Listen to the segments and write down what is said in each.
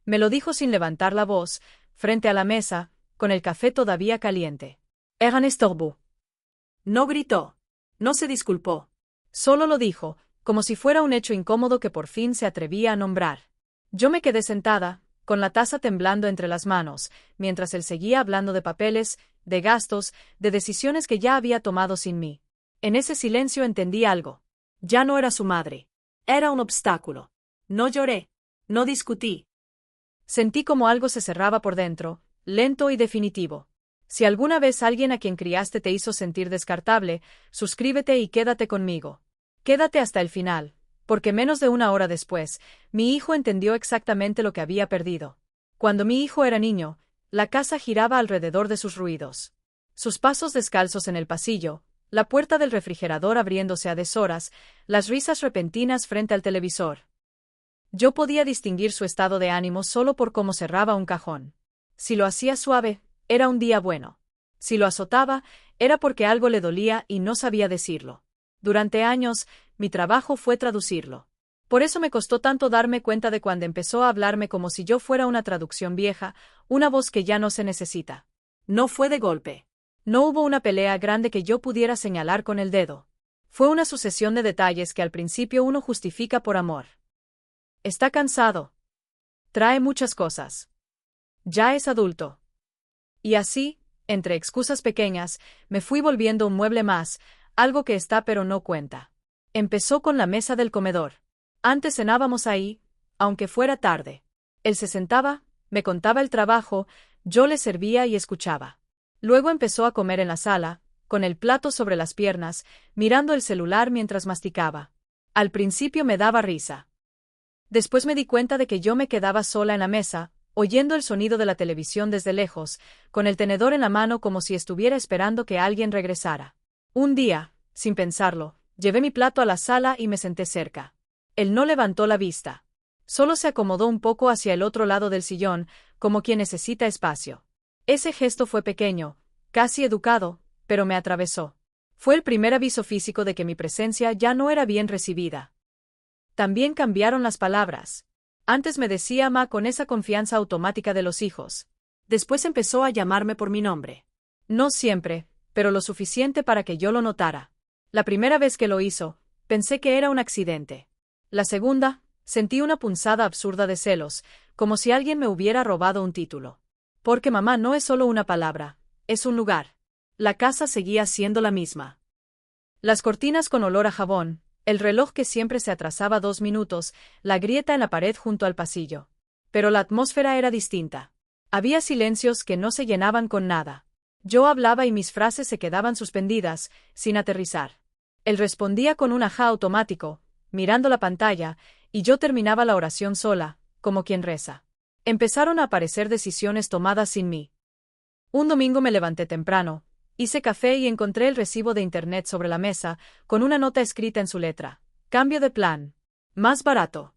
Me lo dijo sin levantar la voz, frente a la mesa, con el café todavía caliente. Eran estorbo. No gritó. No se disculpó. Solo lo dijo, como si fuera un hecho incómodo que por fin se atrevía a nombrar. Yo me quedé sentada, con la taza temblando entre las manos, mientras él seguía hablando de papeles, de gastos, de decisiones que ya había tomado sin mí. En ese silencio entendí algo. Ya no era su madre. Era un obstáculo. No lloré. No discutí. Sentí como algo se cerraba por dentro, lento y definitivo. Si alguna vez alguien a quien criaste te hizo sentir descartable, suscríbete y quédate conmigo. Quédate hasta el final, porque menos de una hora después, mi hijo entendió exactamente lo que había perdido. Cuando mi hijo era niño, la casa giraba alrededor de sus ruidos. Sus pasos descalzos en el pasillo, la puerta del refrigerador abriéndose a deshoras, las risas repentinas frente al televisor. Yo podía distinguir su estado de ánimo solo por cómo cerraba un cajón. Si lo hacía suave, era un día bueno. Si lo azotaba, era porque algo le dolía y no sabía decirlo. Durante años, mi trabajo fue traducirlo. Por eso me costó tanto darme cuenta de cuando empezó a hablarme como si yo fuera una traducción vieja, una voz que ya no se necesita. No fue de golpe. No hubo una pelea grande que yo pudiera señalar con el dedo. Fue una sucesión de detalles que al principio uno justifica por amor. Está cansado. Trae muchas cosas. Ya es adulto. Y así, entre excusas pequeñas, me fui volviendo un mueble más, algo que está pero no cuenta. Empezó con la mesa del comedor. Antes cenábamos ahí, aunque fuera tarde. Él se sentaba, me contaba el trabajo, yo le servía y escuchaba. Luego empezó a comer en la sala, con el plato sobre las piernas, mirando el celular mientras masticaba. Al principio me daba risa. Después me di cuenta de que yo me quedaba sola en la mesa, oyendo el sonido de la televisión desde lejos, con el tenedor en la mano como si estuviera esperando que alguien regresara. Un día, sin pensarlo, llevé mi plato a la sala y me senté cerca. Él no levantó la vista. Solo se acomodó un poco hacia el otro lado del sillón, como quien necesita espacio. Ese gesto fue pequeño, casi educado, pero me atravesó. Fue el primer aviso físico de que mi presencia ya no era bien recibida. También cambiaron las palabras. Antes me decía ma con esa confianza automática de los hijos. Después empezó a llamarme por mi nombre. No siempre, pero lo suficiente para que yo lo notara. La primera vez que lo hizo, pensé que era un accidente. La segunda, sentí una punzada absurda de celos, como si alguien me hubiera robado un título. Porque mamá no es solo una palabra, es un lugar. La casa seguía siendo la misma. Las cortinas con olor a jabón, el reloj que siempre se atrasaba 2 minutos, la grieta en la pared junto al pasillo. Pero la atmósfera era distinta. Había silencios que no se llenaban con nada. Yo hablaba y mis frases se quedaban suspendidas, sin aterrizar. Él respondía con un ajá automático, mirando la pantalla, y yo terminaba la oración sola, como quien reza. Empezaron a aparecer decisiones tomadas sin mí. Un domingo me levanté temprano, hice café y encontré el recibo de internet sobre la mesa, con una nota escrita en su letra. Cambio de plan. Más barato.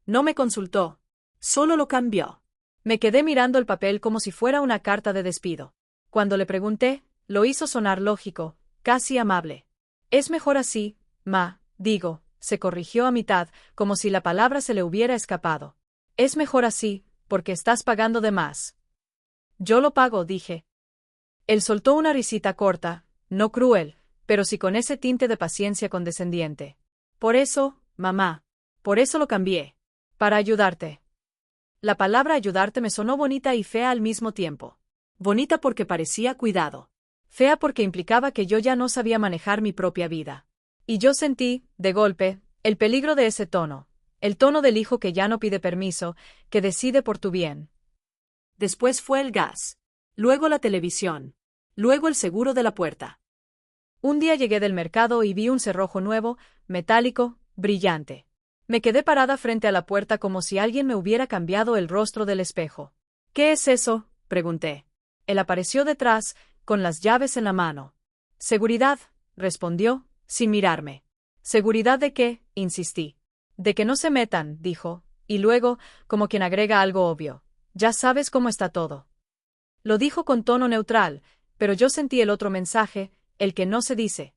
No me consultó. Solo lo cambió. Me quedé mirando el papel como si fuera una carta de despido. Cuando le pregunté, lo hizo sonar lógico, casi amable. Es mejor así, ma, digo, se corrigió a mitad, como si la palabra se le hubiera escapado. Es mejor así, porque estás pagando de más. Yo lo pago, dije. Él soltó una risita corta, no cruel, pero sí con ese tinte de paciencia condescendiente. Por eso, mamá, por eso lo cambié. Para ayudarte. La palabra ayudarte me sonó bonita y fea al mismo tiempo. Bonita porque parecía cuidado. Fea porque implicaba que yo ya no sabía manejar mi propia vida. Y yo sentí, de golpe, el peligro de ese tono. El tono del hijo que ya no pide permiso, que decide por tu bien. Después fue el gas. Luego la televisión. Luego el seguro de la puerta. Un día llegué del mercado y vi un cerrojo nuevo, metálico, brillante. Me quedé parada frente a la puerta como si alguien me hubiera cambiado el rostro del espejo. ¿Qué es eso?, pregunté. Él apareció detrás, con las llaves en la mano. Seguridad, respondió, sin mirarme. ¿Seguridad de qué?, insistí. De que no se metan, dijo, y luego, como quien agrega algo obvio. Ya sabes cómo está todo. Lo dijo con tono neutral, pero yo sentí el otro mensaje, el que no se dice.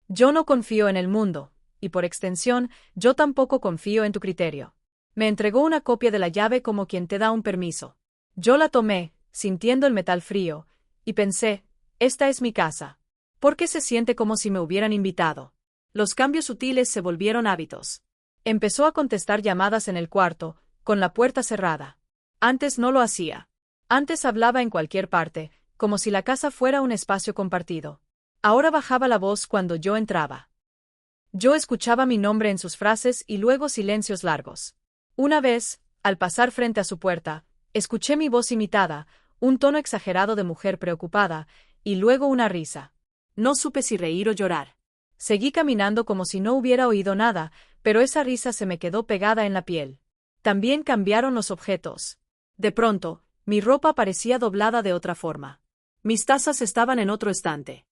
Yo no confío en el mundo, y por extensión, yo tampoco confío en tu criterio. Me entregó una copia de la llave como quien te da un permiso. Yo la tomé, sintiendo el metal frío, y pensé, esta es mi casa. Porque se siente como si me hubieran invitado. Los cambios sutiles se volvieron hábitos. Empezó a contestar llamadas en el cuarto, con la puerta cerrada. Antes no lo hacía. Antes hablaba en cualquier parte, como si la casa fuera un espacio compartido. Ahora bajaba la voz cuando yo entraba. Yo escuchaba mi nombre en sus frases y luego silencios largos. Una vez, al pasar frente a su puerta, escuché mi voz imitada, un tono exagerado de mujer preocupada, y luego una risa. No supe si reír o llorar. Seguí caminando como si no hubiera oído nada, pero esa risa se me quedó pegada en la piel. También cambiaron los objetos. De pronto, mi ropa parecía doblada de otra forma. Mis tazas estaban en otro estante.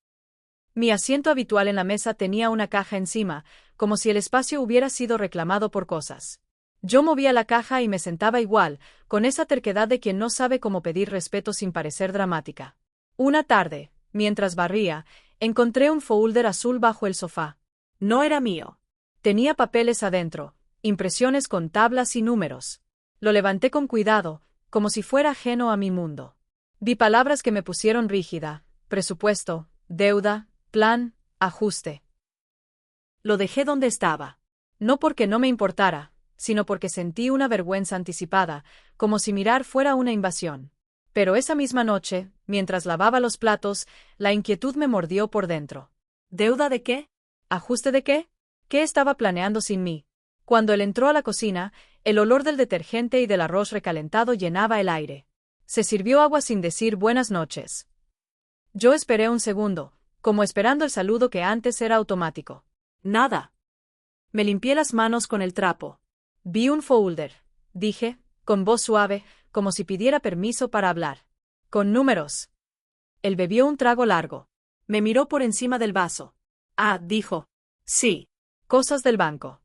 Mi asiento habitual en la mesa tenía una caja encima, como si el espacio hubiera sido reclamado por cosas. Yo movía la caja y me sentaba igual, con esa terquedad de quien no sabe cómo pedir respeto sin parecer dramática. Una tarde, mientras barría, encontré un folder azul bajo el sofá. No era mío. Tenía papeles adentro, impresiones con tablas y números. Lo levanté con cuidado, como si fuera ajeno a mi mundo. Vi palabras que me pusieron rígida: presupuesto, deuda, plan, ajuste. Lo dejé donde estaba. No porque no me importara, sino porque sentí una vergüenza anticipada, como si mirar fuera una invasión. Pero esa misma noche, mientras lavaba los platos, la inquietud me mordió por dentro. ¿Deuda de qué? ¿Ajuste de qué? ¿Qué estaba planeando sin mí? Cuando él entró a la cocina, el olor del detergente y del arroz recalentado llenaba el aire. Se sirvió agua sin decir buenas noches. Yo esperé un segundo, como esperando el saludo que antes era automático. Nada. Me limpié las manos con el trapo. Vi un folder, dije, con voz suave, como si pidiera permiso para hablar. Con números. Él bebió un trago largo. Me miró por encima del vaso. Ah, dijo. Sí. Cosas del banco.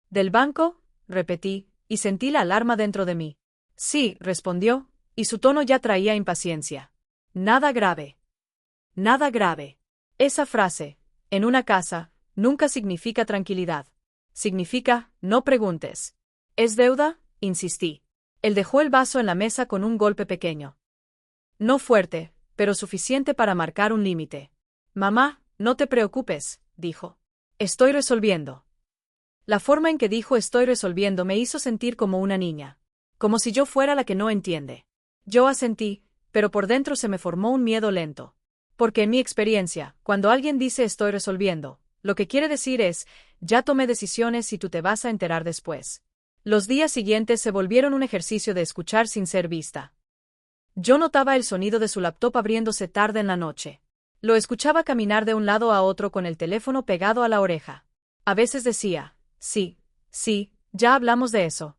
¿Del banco? Repetí, y sentí la alarma dentro de mí. Sí, respondió, y su tono ya traía impaciencia. Nada grave. Nada grave. Esa frase, en una casa, nunca significa tranquilidad. Significa, no preguntes. ¿Es deuda? Insistí. Él dejó el vaso en la mesa con un golpe pequeño. No fuerte, pero suficiente para marcar un límite. Mamá, no te preocupes, dijo. Estoy resolviendo. La forma en que dijo estoy resolviendo me hizo sentir como una niña. Como si yo fuera la que no entiende. Yo asentí, pero por dentro se me formó un miedo lento. Porque en mi experiencia, cuando alguien dice estoy resolviendo, lo que quiere decir es, ya tomé decisiones y tú te vas a enterar después. Los días siguientes se volvieron un ejercicio de escuchar sin ser vista. Yo notaba el sonido de su laptop abriéndose tarde en la noche. Lo escuchaba caminar de un lado a otro con el teléfono pegado a la oreja. A veces decía, sí, ya hablamos de eso.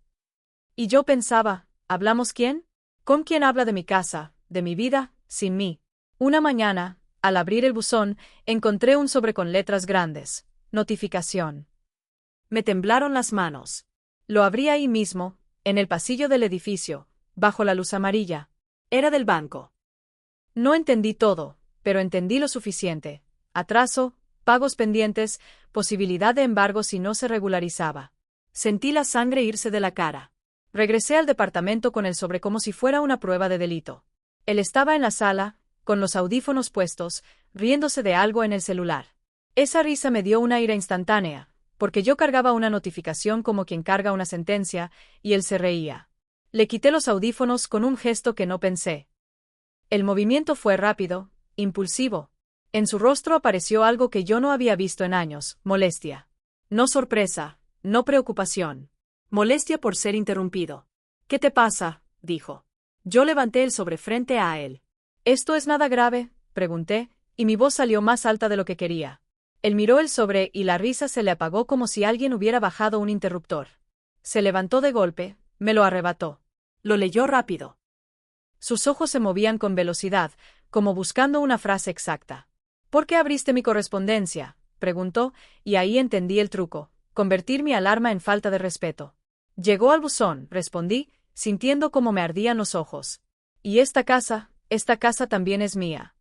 Y yo pensaba, ¿hablamos quién? ¿Con quién habla de mi casa, de mi vida, sin mí? Una mañana, al abrir el buzón, encontré un sobre con letras grandes. Notificación. Me temblaron las manos. Lo abrí ahí mismo, en el pasillo del edificio, bajo la luz amarilla. Era del banco. No entendí todo, pero entendí lo suficiente. Atraso, pagos pendientes, posibilidad de embargo si no se regularizaba. Sentí la sangre irse de la cara. Regresé al departamento con el sobre como si fuera una prueba de delito. Él estaba en la sala, con los audífonos puestos, riéndose de algo en el celular. Esa risa me dio una ira instantánea, porque yo cargaba una notificación como quien carga una sentencia, y él se reía. Le quité los audífonos con un gesto que no pensé. El movimiento fue rápido, impulsivo. En su rostro apareció algo que yo no había visto en años: molestia. No sorpresa, no preocupación. Molestia por ser interrumpido. ¿Qué te pasa?, dijo. Yo levanté el sobre frente a él. ¿Esto es nada grave?, pregunté, y mi voz salió más alta de lo que quería. Él miró el sobre y la risa se le apagó como si alguien hubiera bajado un interruptor. Se levantó de golpe, me lo arrebató. Lo leyó rápido. Sus ojos se movían con velocidad, como buscando una frase exacta. ¿Por qué abriste mi correspondencia?, preguntó, y ahí entendí el truco: convertir mi alarma en falta de respeto. Llegó al buzón, respondí, sintiendo cómo me ardían los ojos. Y esta casa también es mía.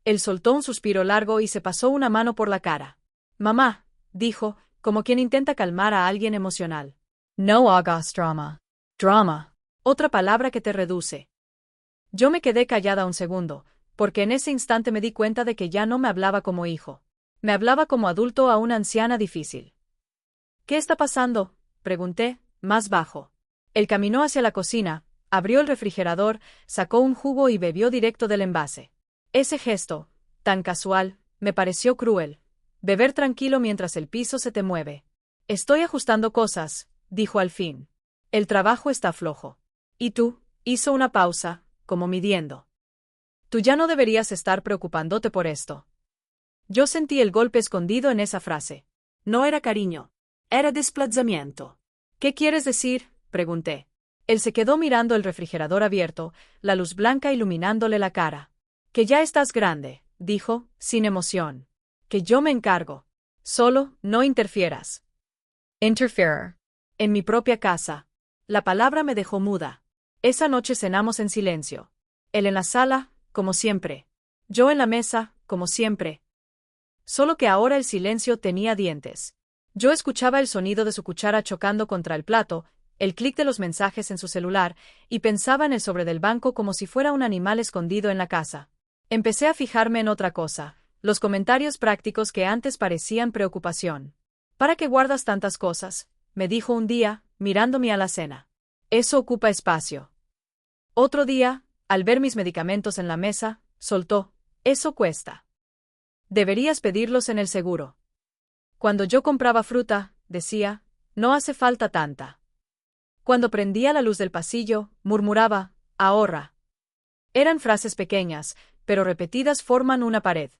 Él soltó un suspiro largo y se pasó una mano por la cara. Mamá, dijo, como quien intenta calmar a alguien emocional. No hagas drama. Drama. Otra palabra que te reduce. Yo me quedé callada un segundo, porque en ese instante me di cuenta de que ya no me hablaba como hijo. Me hablaba como adulto a una anciana difícil. ¿Qué está pasando?, pregunté, más bajo. Él caminó hacia la cocina, abrió el refrigerador, sacó un jugo y bebió directo del envase. Ese gesto, tan casual, me pareció cruel. Beber tranquilo mientras el piso se te mueve. Estoy ajustando cosas, dijo al fin. El trabajo está flojo. ¿Y tú? Hizo una pausa, como midiendo. Tú ya no deberías estar preocupándote por esto. Yo sentí el golpe escondido en esa frase. No era cariño. Era desplazamiento. ¿Qué quieres decir?, pregunté. Él se quedó mirando el refrigerador abierto, la luz blanca iluminándole la cara. Que ya estás grande, dijo, sin emoción. Que yo me encargo. Solo, no interfieras. Interfere. En mi propia casa. La palabra me dejó muda. Esa noche cenamos en silencio. Él en la sala, como siempre. Yo en la mesa, como siempre. Solo que ahora el silencio tenía dientes. Yo escuchaba el sonido de su cuchara chocando contra el plato, el clic de los mensajes en su celular, y pensaba en el sobre del banco como si fuera un animal escondido en la casa. Empecé a fijarme en otra cosa, los comentarios prácticos que antes parecían preocupación. ¿Para qué guardas tantas cosas?, me dijo un día, mirándome a la cena. Eso ocupa espacio. Otro día, al ver mis medicamentos en la mesa, soltó. Eso cuesta. Deberías pedirlos en el seguro. Cuando yo compraba fruta, decía, no hace falta tanta. Cuando prendía la luz del pasillo, murmuraba, ahorra. Eran frases pequeñas, pero repetidas forman una pared.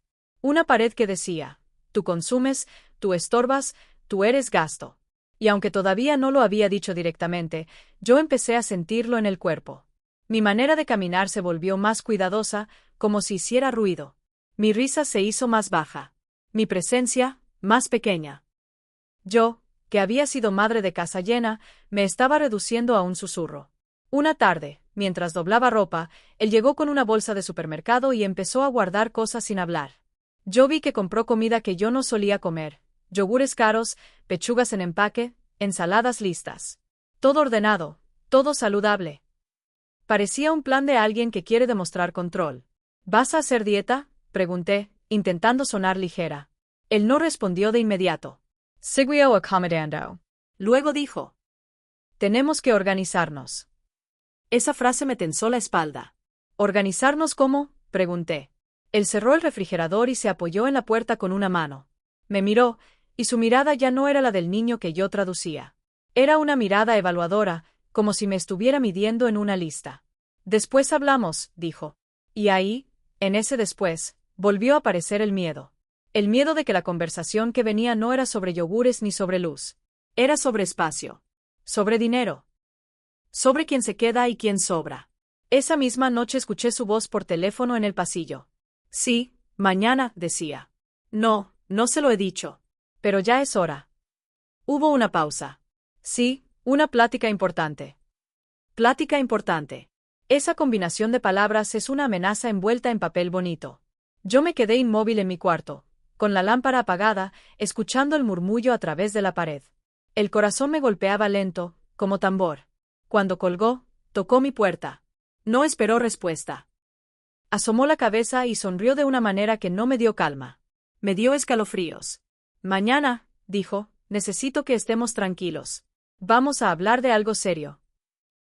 Una pared que decía, tú consumes, tú estorbas, tú eres gasto. Y aunque todavía no lo había dicho directamente, yo empecé a sentirlo en el cuerpo. Mi manera de caminar se volvió más cuidadosa, como si hiciera ruido. Mi risa se hizo más baja. Mi presencia, más pequeña. Yo, que había sido madre de casa llena, me estaba reduciendo a un susurro. Una tarde, mientras doblaba ropa, él llegó con una bolsa de supermercado y empezó a guardar cosas sin hablar. Yo vi que compró comida que yo no solía comer, yogures caros, pechugas en empaque, ensaladas listas. Todo ordenado, todo saludable. Parecía un plan de alguien que quiere demostrar control. ¿Vas a hacer dieta?, pregunté, intentando sonar ligera. Él no respondió de inmediato. Siguió acomodando. Luego dijo. Tenemos que organizarnos. Esa frase me tensó la espalda. ¿Organizarnos cómo?, pregunté. Él cerró el refrigerador y se apoyó en la puerta con una mano. Me miró, y su mirada ya no era la del niño que yo traducía. Era una mirada evaluadora, como si me estuviera midiendo en una lista. Después hablamos, dijo. Y ahí, en ese después, volvió a aparecer el miedo. El miedo de que la conversación que venía no era sobre yogures ni sobre luz. Era sobre espacio. Sobre dinero. Sobre quién se queda y quién sobra. Esa misma noche escuché su voz por teléfono en el pasillo. Sí, mañana, decía. No, no se lo he dicho. Pero ya es hora. Hubo una pausa. Sí, una plática importante. Plática importante. Esa combinación de palabras es una amenaza envuelta en papel bonito. Yo me quedé inmóvil en mi cuarto, con la lámpara apagada, escuchando el murmullo a través de la pared. El corazón me golpeaba lento, como tambor. Cuando colgó, tocó mi puerta. No esperó respuesta. Asomó la cabeza y sonrió de una manera que no me dio calma. Me dio escalofríos. Mañana, dijo, necesito que estemos tranquilos. Vamos a hablar de algo serio.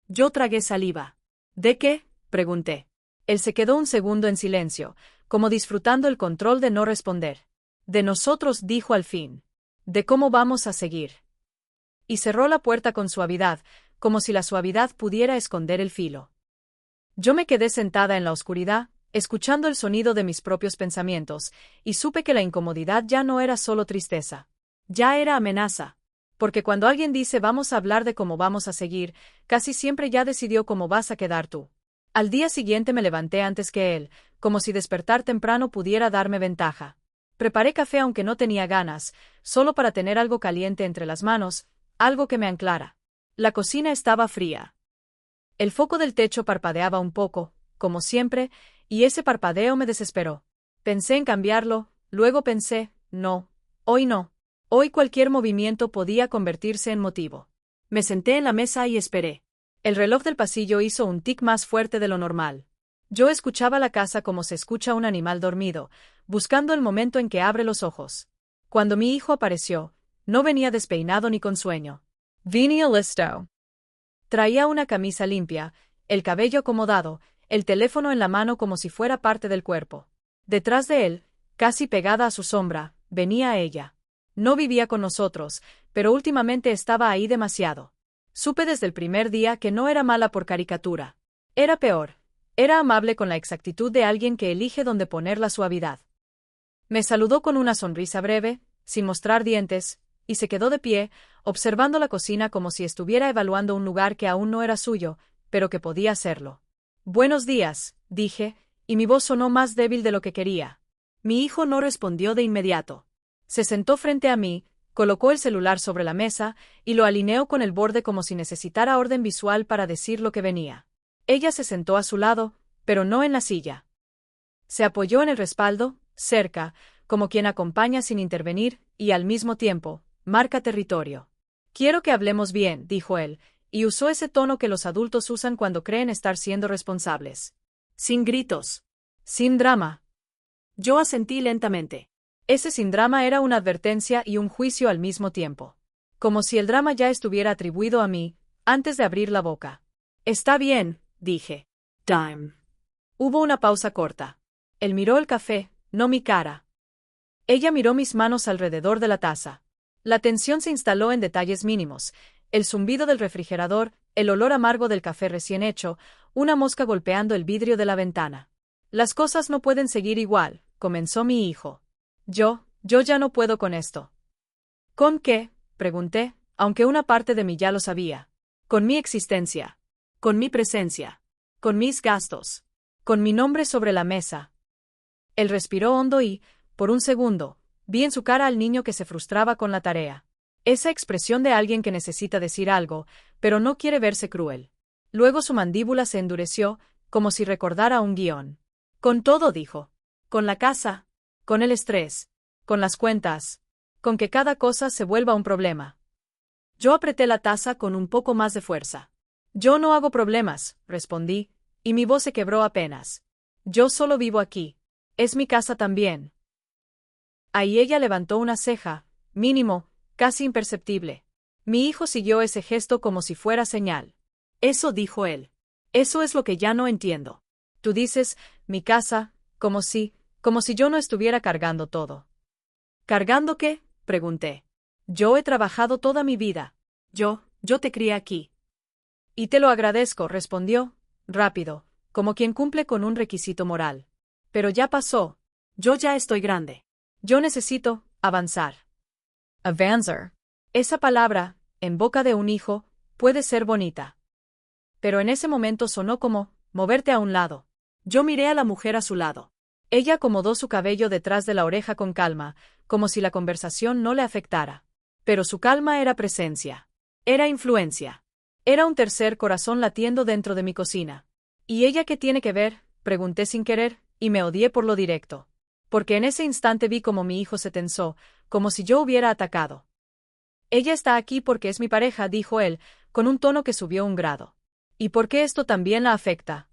Yo tragué saliva. ¿De qué?, pregunté. Él se quedó un segundo en silencio, como disfrutando el control de no responder. De nosotros, dijo al fin. De cómo vamos a seguir. Y cerró la puerta con suavidad, como si la suavidad pudiera esconder el filo. Yo me quedé sentada en la oscuridad, escuchando el sonido de mis propios pensamientos, y supe que la incomodidad ya no era solo tristeza. Ya era amenaza. Porque cuando alguien dice vamos a hablar de cómo vamos a seguir, casi siempre ya decidió cómo vas a quedar tú. Al día siguiente me levanté antes que él, como si despertar temprano pudiera darme ventaja. Preparé café aunque no tenía ganas, solo para tener algo caliente entre las manos, algo que me anclara. La cocina estaba fría. El foco del techo parpadeaba un poco, como siempre, y ese parpadeo me desesperó. Pensé en cambiarlo, luego pensé, no, hoy no. Hoy cualquier movimiento podía convertirse en motivo. Me senté en la mesa y esperé. El reloj del pasillo hizo un tic más fuerte de lo normal. Yo escuchaba la casa como se escucha un animal dormido, buscando el momento en que abre los ojos. Cuando mi hijo apareció, no venía despeinado ni con sueño. Venía listo. Traía una camisa limpia, el cabello acomodado, el teléfono en la mano como si fuera parte del cuerpo. Detrás de él, casi pegada a su sombra, venía ella. No vivía con nosotros, pero últimamente estaba ahí demasiado. Supe desde el primer día que no era mala por caricatura. Era peor. Era amable con la exactitud de alguien que elige dónde poner la suavidad. Me saludó con una sonrisa breve, sin mostrar dientes, y se quedó de pie, observando la cocina como si estuviera evaluando un lugar que aún no era suyo, pero que podía serlo. «Buenos días», dije, y mi voz sonó más débil de lo que quería. Mi hijo no respondió de inmediato. Se sentó frente a mí, colocó el celular sobre la mesa y lo alineó con el borde como si necesitara orden visual para decir lo que venía. Ella se sentó a su lado, pero no en la silla. Se apoyó en el respaldo, cerca, como quien acompaña sin intervenir, y al mismo tiempo, marca territorio. «Quiero que hablemos bien», dijo él, y usó ese tono que los adultos usan cuando creen estar siendo responsables. Sin gritos. Sin drama. Yo asentí lentamente. Ese sin drama era una advertencia y un juicio al mismo tiempo. Como si el drama ya estuviera atribuido a mí, antes de abrir la boca. «Está bien», dije. «Time». Hubo una pausa corta. Él miró el café, no mi cara. Ella miró mis manos alrededor de la taza. La tensión se instaló en detalles mínimos: el zumbido del refrigerador, el olor amargo del café recién hecho, una mosca golpeando el vidrio de la ventana. «Las cosas no pueden seguir igual», comenzó mi hijo. Yo ya no puedo con esto». «¿Con qué?», pregunté, aunque una parte de mí ya lo sabía. «Con mi existencia. Con mi presencia. Con mis gastos. Con mi nombre sobre la mesa». Él respiró hondo y, por un segundo, vi en su cara al niño que se frustraba con la tarea. Esa expresión de alguien que necesita decir algo, pero no quiere verse cruel. Luego su mandíbula se endureció, como si recordara un guión. «Con todo», dijo. «Con la casa. Con el estrés. Con las cuentas. Con que cada cosa se vuelva un problema». Yo apreté la taza con un poco más de fuerza. «Yo no hago problemas», respondí, y mi voz se quebró apenas. «Yo solo vivo aquí. Es mi casa también». Ahí ella levantó una ceja, mínimo, casi imperceptible. Mi hijo siguió ese gesto como si fuera señal. «Eso», dijo él. «Eso es lo que ya no entiendo. Tú dices, mi casa, como si yo no estuviera cargando todo». «¿Cargando qué?», pregunté. «Yo he trabajado toda mi vida. Yo te crié aquí». «Y te lo agradezco», respondió, rápido, como quien cumple con un requisito moral. «Pero ya pasó. Yo ya estoy grande. Yo necesito avanzar». Avanzar. Esa palabra, en boca de un hijo, puede ser bonita. Pero en ese momento sonó como moverte a un lado. Yo miré a la mujer a su lado. Ella acomodó su cabello detrás de la oreja con calma, como si la conversación no le afectara. Pero su calma era presencia. Era influencia. Era un tercer corazón latiendo dentro de mi cocina. «¿Y ella qué tiene que ver?», pregunté sin querer, y me odié por lo directo. Porque en ese instante vi como mi hijo se tensó, como si yo hubiera atacado. «Ella está aquí porque es mi pareja», dijo él, con un tono que subió un grado. «¿Y por qué esto también la afecta?».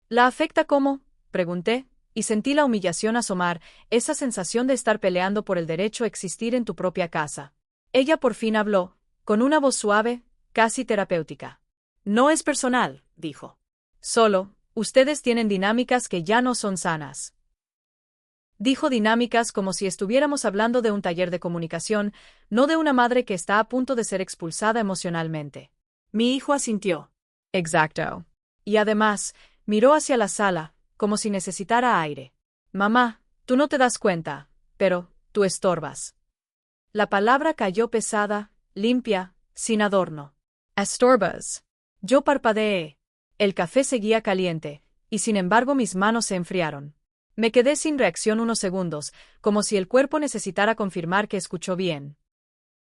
«¿La afecta cómo?», pregunté, y sentí la humillación asomar, esa sensación de estar peleando por el derecho a existir en tu propia casa. Ella por fin habló, con una voz suave, casi terapéutica. «No es personal», dijo. «Solo, ustedes tienen dinámicas que ya no son sanas». Dijo dinámicas como si estuviéramos hablando de un taller de comunicación, no de una madre que está a punto de ser expulsada emocionalmente. Mi hijo asintió. «Exacto». Y además, miró hacia la sala, como si necesitara aire. «Mamá, tú no te das cuenta, pero tú estorbas». La palabra cayó pesada, limpia, sin adorno. «Estorbas». Yo parpadeé. El café seguía caliente, y sin embargo mis manos se enfriaron. Me quedé sin reacción unos segundos, como si el cuerpo necesitara confirmar que escuchó bien.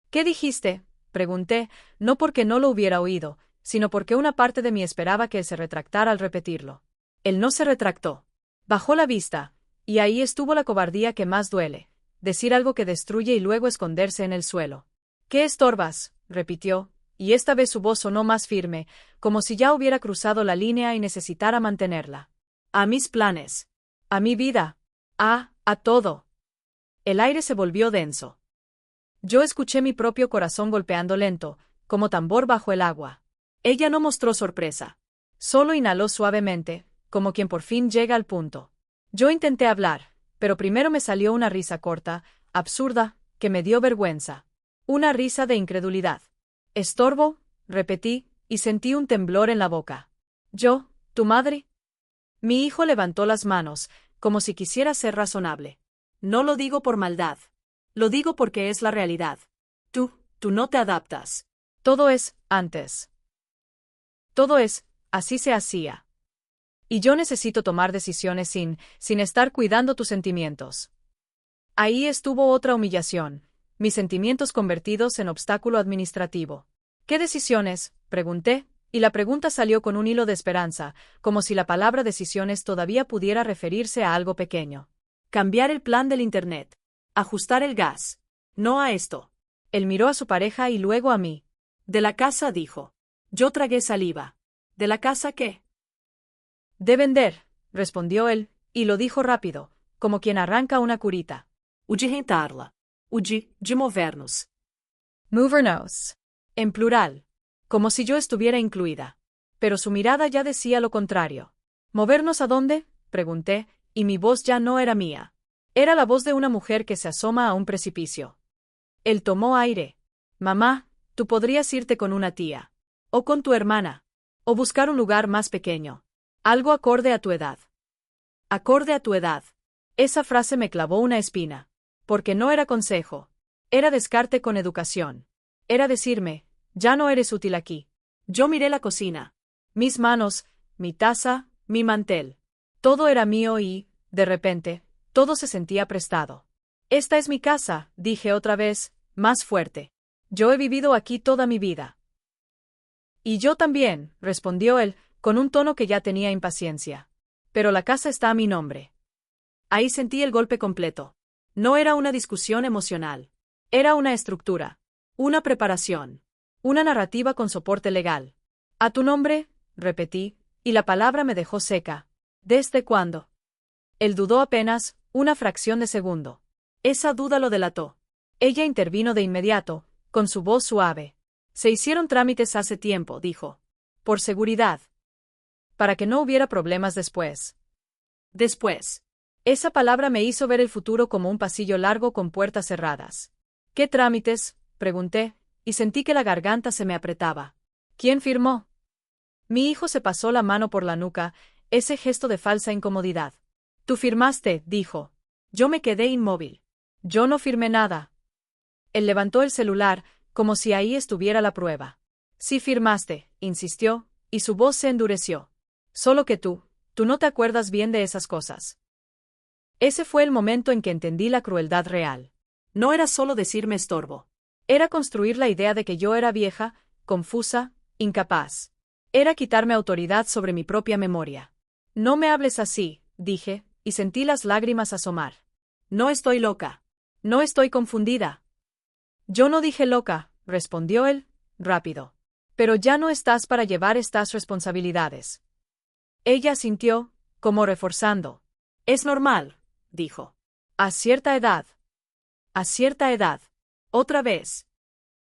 «¿Qué dijiste?», pregunté, no porque no lo hubiera oído, sino porque una parte de mí esperaba que él se retractara al repetirlo. Él no se retractó. Bajó la vista, y ahí estuvo la cobardía que más duele: decir algo que destruye y luego esconderse en el suelo. «¿Qué estorbas?», repitió, y esta vez su voz sonó más firme, como si ya hubiera cruzado la línea y necesitara mantenerla. A mis planes. A mi vida. A todo. El aire se volvió denso. Yo escuché mi propio corazón golpeando lento, como tambor bajo el agua. Ella no mostró sorpresa. Solo inhaló suavemente, como quien por fin llega al punto. Yo intenté hablar, pero primero me salió una risa corta, absurda, que me dio vergüenza. Una risa de incredulidad. «Estorbo», repetí, y sentí un temblor en la boca. «¿Yo, tu madre?» Mi hijo levantó las manos, como si quisiera ser razonable. «No lo digo por maldad. Lo digo porque es la realidad. Tú no te adaptas. Todo es, antes. Todo es, así se hacía. Y yo necesito tomar decisiones sin estar cuidando tus sentimientos». Ahí estuvo otra humillación, mis sentimientos convertidos en obstáculo administrativo. «¿Qué decisiones?», pregunté, y la pregunta salió con un hilo de esperanza, como si la palabra decisiones todavía pudiera referirse a algo pequeño. «Cambiar el plan del Internet. Ajustar el gas. No a esto». Él miró a su pareja y luego a mí. «De la casa», dijo. Yo tragué saliva. «¿De la casa qué?» «De vender», respondió él, y lo dijo rápido, como quien arranca una curita. «O de rentarla. O de movernos». «Movernos». En plural. Como si yo estuviera incluida. Pero su mirada ya decía lo contrario. «¿Movernos a dónde?», pregunté, y mi voz ya no era mía. Era la voz de una mujer que se asoma a un precipicio. Él tomó aire. «Mamá, tú podrías irte con una tía. O con tu hermana. O buscar un lugar más pequeño. Algo acorde a tu edad». «Acorde a tu edad». Esa frase me clavó una espina. Porque no era consejo. Era descarte con educación. Era decirme, ya no eres útil aquí. Yo miré la cocina. Mis manos, mi taza, mi mantel. Todo era mío y, de repente, todo se sentía prestado. «Esta es mi casa», dije otra vez, más fuerte. «Yo he vivido aquí toda mi vida». «Y yo también», respondió él, con un tono que ya tenía impaciencia. «Pero la casa está a mi nombre». Ahí sentí el golpe completo. No era una discusión emocional. Era una estructura. Una preparación. Una narrativa con soporte legal. «¿A tu nombre?», repetí, y la palabra me dejó seca. «¿Desde cuándo?». Él dudó apenas, una fracción de segundo. Esa duda lo delató. Ella intervino de inmediato, con su voz suave. «Se hicieron trámites hace tiempo», dijo. «Por seguridad. Para que no hubiera problemas después». Después. Esa palabra me hizo ver el futuro como un pasillo largo con puertas cerradas. «¿Qué trámites?», pregunté, y sentí que la garganta se me apretaba. «¿Quién firmó?». Mi hijo se pasó la mano por la nuca, ese gesto de falsa incomodidad. «Tú firmaste», dijo. Yo me quedé inmóvil. «Yo no firmé nada». Él levantó el celular, como si ahí estuviera la prueba. «Sí firmaste», insistió, y su voz se endureció. «Solo que tú no te acuerdas bien de esas cosas». Ese fue el momento en que entendí la crueldad real. No era solo decirme estorbo. Era construir la idea de que yo era vieja, confusa, incapaz. Era quitarme autoridad sobre mi propia memoria. «No me hables así», dije, y sentí las lágrimas asomar. «No estoy loca. No estoy confundida». «Yo no dije loca», respondió él, rápido. «Pero ya no estás para llevar estas responsabilidades». Ella asintió, como reforzando. «Es normal», dijo. «A cierta edad». «A cierta edad». Otra vez.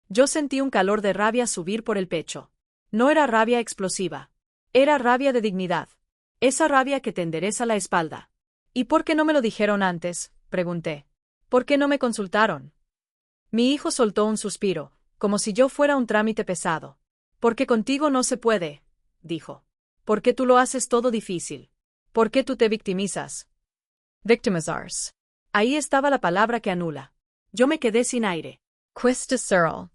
Yo sentí un calor de rabia subir por el pecho. No era rabia explosiva. Era rabia de dignidad. Esa rabia que te endereza la espalda. «¿Y por qué no me lo dijeron antes?», pregunté. «¿Por qué no me consultaron?». Mi hijo soltó un suspiro, como si yo fuera un trámite pesado. «Porque contigo no se puede», dijo. «¿Por qué tú lo haces todo difícil? ¿Por qué tú te victimizas?». Victimizarse. Ahí estaba la palabra que anula. Yo me quedé sin aire. Questacirl.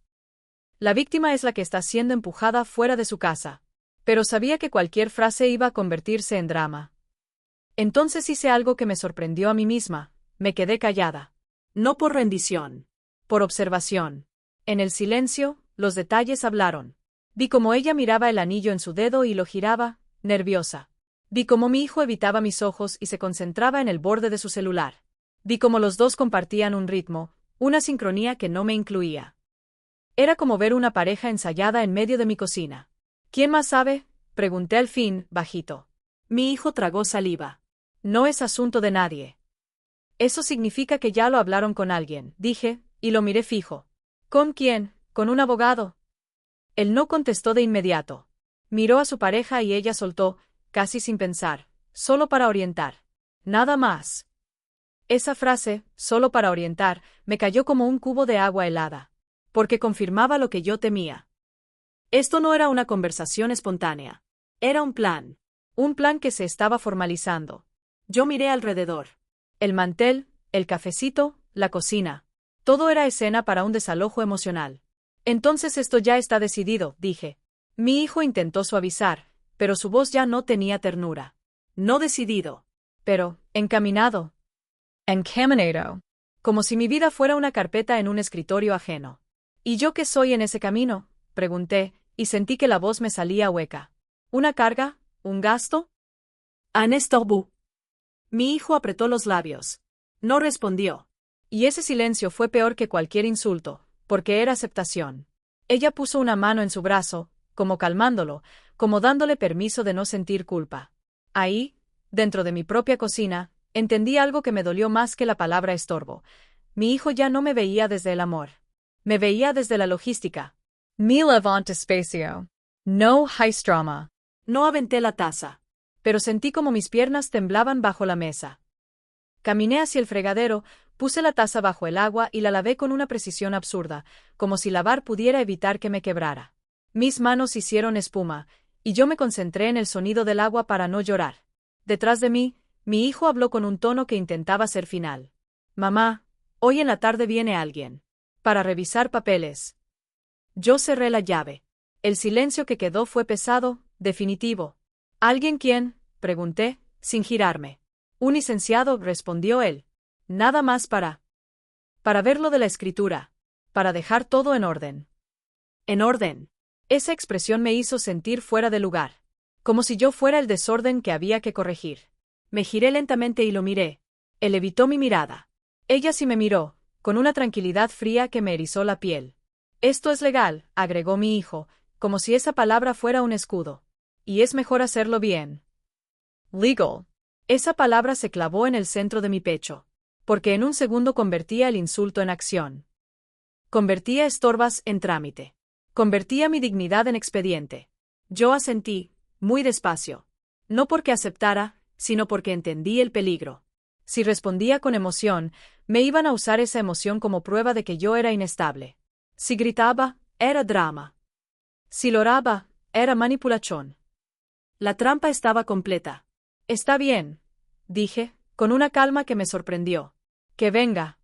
La víctima es la que está siendo empujada fuera de su casa. Pero sabía que cualquier frase iba a convertirse en drama. Entonces hice algo que me sorprendió a mí misma. Me quedé callada. No por rendición. Por observación. En el silencio, los detalles hablaron. Vi cómo ella miraba el anillo en su dedo y lo giraba, nerviosa. Vi cómo mi hijo evitaba mis ojos y se concentraba en el borde de su celular. Vi cómo los dos compartían un ritmo, una sincronía que no me incluía. Era como ver una pareja ensayada en medio de mi cocina. ¿Quién más sabe? Pregunté al fin, bajito. Mi hijo tragó saliva. No es asunto de nadie. Eso significa que ya lo hablaron con alguien, dije, y lo miré fijo. ¿Con quién? ¿Con un abogado? Él no contestó de inmediato. Miró a su pareja y ella soltó, casi sin pensar, solo para orientar. Nada más. Esa frase, solo para orientar, me cayó como un cubo de agua helada. Porque confirmaba lo que yo temía. Esto no era una conversación espontánea. Era un plan. Un plan que se estaba formalizando. Yo miré alrededor. El mantel, el cafecito, la cocina. Todo era escena para un desalojo emocional. Entonces esto ya está decidido, dije. Mi hijo intentó suavizar, pero su voz ya no tenía ternura. No decidido. Pero, encaminado. Encaminado. Como si mi vida fuera una carpeta en un escritorio ajeno. ¿Y yo qué soy en ese camino? Pregunté, y sentí que la voz me salía hueca. ¿Una carga? ¿Un gasto? Un estorbo. Mi hijo apretó los labios. No respondió. Y ese silencio fue peor que cualquier insulto, porque era aceptación. Ella puso una mano en su brazo, como calmándolo, como dándole permiso de no sentir culpa. Ahí, dentro de mi propia cocina, entendí algo que me dolió más que la palabra estorbo. Mi hijo ya no me veía desde el amor. Me veía desde la logística. Mi levant espacio. No heistrama. No aventé la taza. Pero sentí como mis piernas temblaban bajo la mesa. Caminé hacia el fregadero, puse la taza bajo el agua y la lavé con una precisión absurda, como si lavar pudiera evitar que me quebrara. Mis manos hicieron espuma, y yo me concentré en el sonido del agua para no llorar. Detrás de mí, mi hijo habló con un tono que intentaba ser final. Mamá, hoy en la tarde viene alguien. Para revisar papeles. Yo cerré la llave. El silencio que quedó fue pesado, definitivo. ¿Alguien quién? Pregunté, sin girarme. Un licenciado, respondió él. Nada más para ver lo de la escritura. Para dejar todo en orden. En orden. Esa expresión me hizo sentir fuera de lugar. Como si yo fuera el desorden que había que corregir. Me giré lentamente y lo miré. Él evitó mi mirada. Ella sí me miró, con una tranquilidad fría que me erizó la piel. Esto es legal, agregó mi hijo, como si esa palabra fuera un escudo. Y es mejor hacerlo bien. Legal. Esa palabra se clavó en el centro de mi pecho, porque en un segundo convertía el insulto en acción. Convertía estorbas en trámite. Convertía mi dignidad en expediente. Yo asentí, muy despacio. No porque aceptara, sino porque entendí el peligro. Si respondía con emoción, me iban a usar esa emoción como prueba de que yo era inestable. Si gritaba, era drama. Si lloraba, era manipulación. La trampa estaba completa. Está bien, dije, con una calma que me sorprendió. Que venga.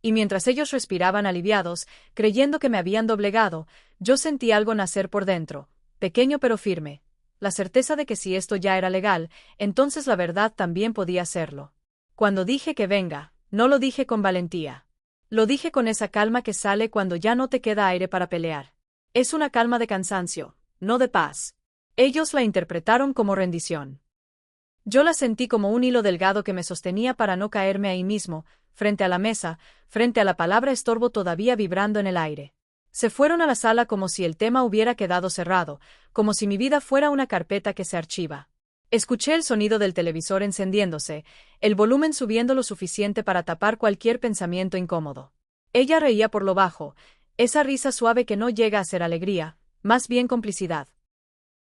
Y mientras ellos respiraban aliviados, creyendo que me habían doblegado, yo sentí algo nacer por dentro, pequeño pero firme, la certeza de que si esto ya era legal, entonces la verdad también podía serlo. Cuando dije que venga, no lo dije con valentía. Lo dije con esa calma que sale cuando ya no te queda aire para pelear. Es una calma de cansancio, no de paz. Ellos la interpretaron como rendición. Yo la sentí como un hilo delgado que me sostenía para no caerme ahí mismo, frente a la mesa, frente a la palabra estorbo todavía vibrando en el aire. Se fueron a la sala como si el tema hubiera quedado cerrado, como si mi vida fuera una carpeta que se archiva. Escuché el sonido del televisor encendiéndose, el volumen subiendo lo suficiente para tapar cualquier pensamiento incómodo. Ella reía por lo bajo, esa risa suave que no llega a ser alegría, más bien complicidad.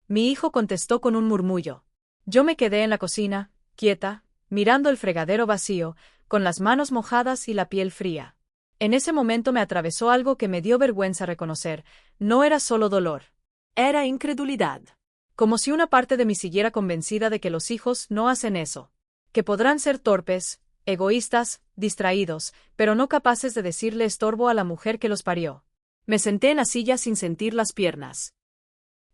Mi hijo contestó con un murmullo. Yo me quedé en la cocina, quieta, mirando el fregadero vacío, con las manos mojadas y la piel fría. En ese momento me atravesó algo que me dio vergüenza reconocer. No era solo dolor. Era incredulidad. Como si una parte de mí siguiera convencida de que los hijos no hacen eso. Que podrán ser torpes, egoístas, distraídos, pero no capaces de decirle estorbo a la mujer que los parió. Me senté en la silla sin sentir las piernas.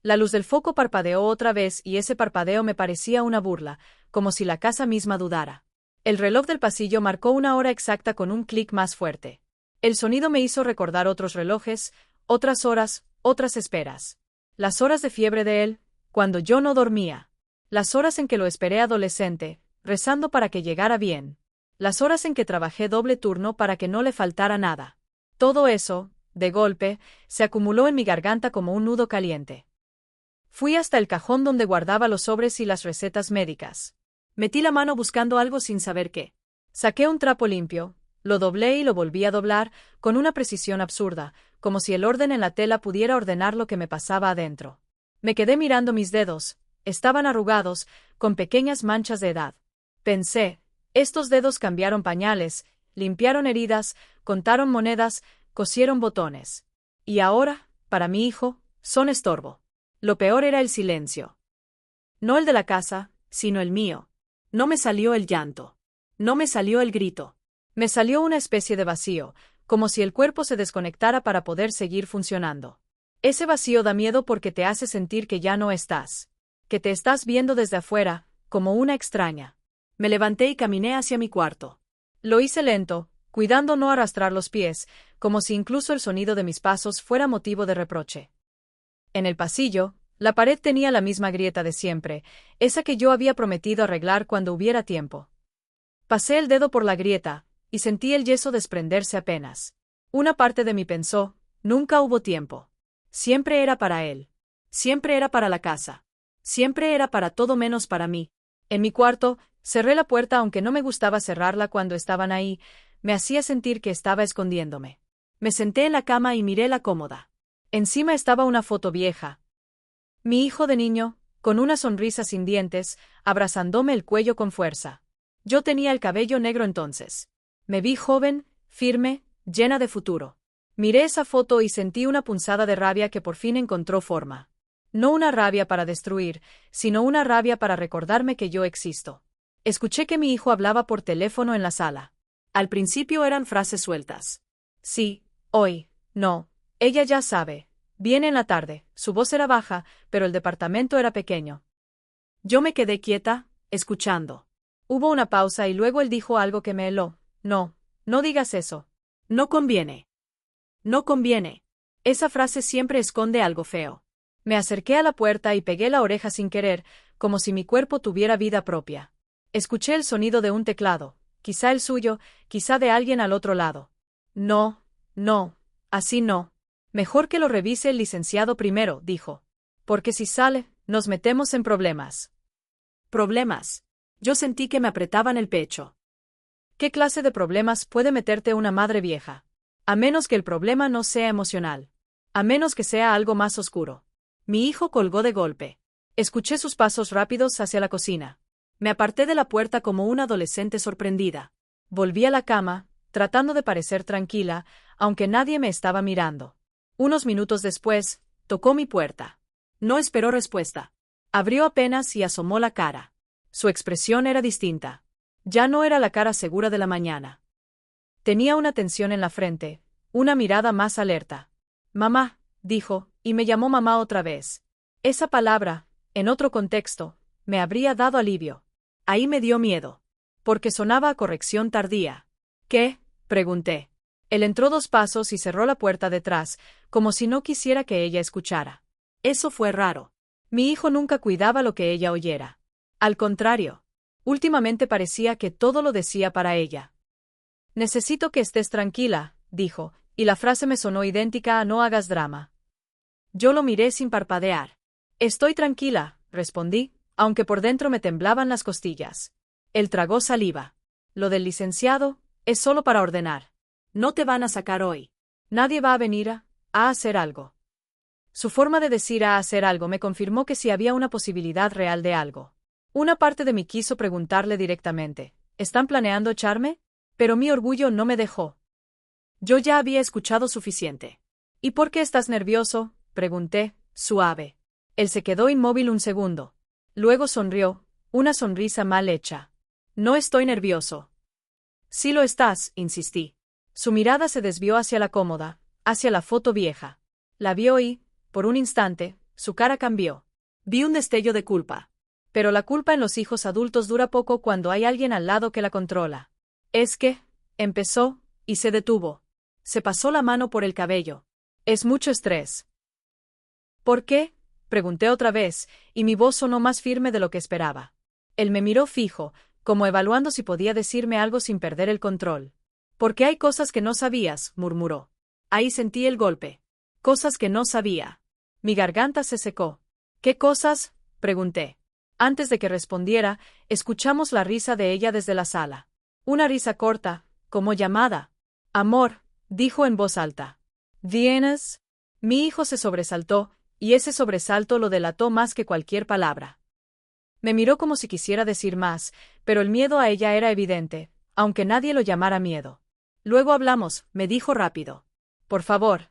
La luz del foco parpadeó otra vez y ese parpadeo me parecía una burla, como si la casa misma dudara. El reloj del pasillo marcó una hora exacta con un clic más fuerte. El sonido me hizo recordar otros relojes, otras horas, otras esperas. Las horas de fiebre de él, cuando yo no dormía. Las horas en que lo esperé adolescente, rezando para que llegara bien. Las horas en que trabajé doble turno para que no le faltara nada. Todo eso, de golpe, se acumuló en mi garganta como un nudo caliente. Fui hasta el cajón donde guardaba los sobres y las recetas médicas. Metí la mano buscando algo sin saber qué. Saqué un trapo limpio, lo doblé y lo volví a doblar, con una precisión absurda, como si el orden en la tela pudiera ordenar lo que me pasaba adentro. Me quedé mirando mis dedos, estaban arrugados, con pequeñas manchas de edad. Pensé, estos dedos cambiaron pañales, limpiaron heridas, contaron monedas, cosieron botones. Y ahora, para mi hijo, son estorbo. Lo peor era el silencio. No el de la casa, sino el mío. No me salió el llanto. No me salió el grito. Me salió una especie de vacío, como si el cuerpo se desconectara para poder seguir funcionando. Ese vacío da miedo porque te hace sentir que ya no estás, que te estás viendo desde afuera, como una extraña. Me levanté y caminé hacia mi cuarto. Lo hice lento, cuidando no arrastrar los pies, como si incluso el sonido de mis pasos fuera motivo de reproche. En el pasillo, la pared tenía la misma grieta de siempre, esa que yo había prometido arreglar cuando hubiera tiempo. Pasé el dedo por la grieta, y sentí el yeso desprenderse apenas. Una parte de mí pensó, nunca hubo tiempo. Siempre era para él. Siempre era para la casa. Siempre era para todo menos para mí. En mi cuarto, cerré la puerta aunque no me gustaba cerrarla cuando estaban ahí, me hacía sentir que estaba escondiéndome. Me senté en la cama y miré la cómoda. Encima estaba una foto vieja. Mi hijo de niño, con una sonrisa sin dientes, abrazándome el cuello con fuerza. Yo tenía el cabello negro entonces. Me vi joven, firme, llena de futuro. Miré esa foto y sentí una punzada de rabia que por fin encontró forma. No una rabia para destruir, sino una rabia para recordarme que yo existo. Escuché que mi hijo hablaba por teléfono en la sala. Al principio eran frases sueltas. Sí, hoy, no, ella ya sabe. Viene en la tarde. Su voz era baja, pero el departamento era pequeño. Yo me quedé quieta, escuchando. Hubo una pausa y luego él dijo algo que me heló. No, no digas eso. No conviene. No conviene. Esa frase siempre esconde algo feo. Me acerqué a la puerta y pegué la oreja sin querer, como si mi cuerpo tuviera vida propia. Escuché el sonido de un teclado, quizá el suyo, quizá de alguien al otro lado. No, no, así no. Mejor que lo revise el licenciado primero, dijo. Porque si sale, nos metemos en problemas. ¿Problemas? Yo sentí que me apretaban el pecho. ¿Qué clase de problemas puede meterte una madre vieja? A menos que el problema no sea emocional. A menos que sea algo más oscuro. Mi hijo colgó de golpe. Escuché sus pasos rápidos hacia la cocina. Me aparté de la puerta como una adolescente sorprendida. Volví a la cama, tratando de parecer tranquila, aunque nadie me estaba mirando. Unos minutos después, tocó mi puerta. No esperó respuesta. Abrió apenas y asomó la cara. Su expresión era distinta. Ya no era la cara segura de la mañana. Tenía una tensión en la frente, una mirada más alerta. Mamá, dijo, y me llamó mamá otra vez. Esa palabra, en otro contexto, me habría dado alivio. Ahí me dio miedo. Porque sonaba a corrección tardía. ¿Qué? Pregunté. Él entró 2 pasos y cerró la puerta detrás, como si no quisiera que ella escuchara. Eso fue raro. Mi hijo nunca cuidaba lo que ella oyera. Al contrario. Últimamente parecía que todo lo decía para ella. Necesito que estés tranquila, dijo, y la frase me sonó idéntica a no hagas drama. Yo lo miré sin parpadear. Estoy tranquila, respondí, aunque por dentro me temblaban las costillas. Él tragó saliva. Lo del licenciado, es solo para ordenar. No te van a sacar hoy. Nadie va a venir a hacer algo. Su forma de decir a hacer algo me confirmó que sí había una posibilidad real de algo. Una parte de mí quiso preguntarle directamente, ¿están planeando echarme? Pero mi orgullo no me dejó. Yo ya había escuchado suficiente. ¿Y por qué estás nervioso? Pregunté, suave. Él se quedó inmóvil un segundo. Luego sonrió, una sonrisa mal hecha. No estoy nervioso. Sí lo estás, insistí. Su mirada se desvió hacia la cómoda, hacia la foto vieja. La vio y, por un instante, su cara cambió. Vi un destello de culpa. Pero la culpa en los hijos adultos dura poco cuando hay alguien al lado que la controla. Es que, empezó, y se detuvo. Se pasó la mano por el cabello. Es mucho estrés. ¿Por qué? Pregunté otra vez, y mi voz sonó más firme de lo que esperaba. Él me miró fijo, como evaluando si podía decirme algo sin perder el control. Porque hay cosas que no sabías, murmuró. Ahí sentí el golpe. Cosas que no sabía. Mi garganta se secó. ¿Qué cosas?, pregunté. Antes de que respondiera, escuchamos la risa de ella desde la sala. Una risa corta, como llamada. Amor, dijo en voz alta. ¿Vienes? Mi hijo se sobresaltó, y ese sobresalto lo delató más que cualquier palabra. Me miró como si quisiera decir más, pero el miedo a ella era evidente, aunque nadie lo llamara miedo. Luego hablamos, me dijo rápido. Por favor.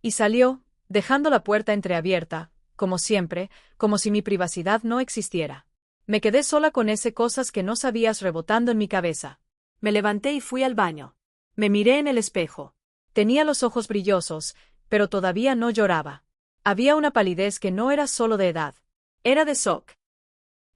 Y salió, dejando la puerta entreabierta, como siempre, como si mi privacidad no existiera. Me quedé sola con ese cosas que no sabías rebotando en mi cabeza. Me levanté y fui al baño. Me miré en el espejo. Tenía los ojos brillosos, pero todavía no lloraba. Había una palidez que no era solo de edad. Era de shock.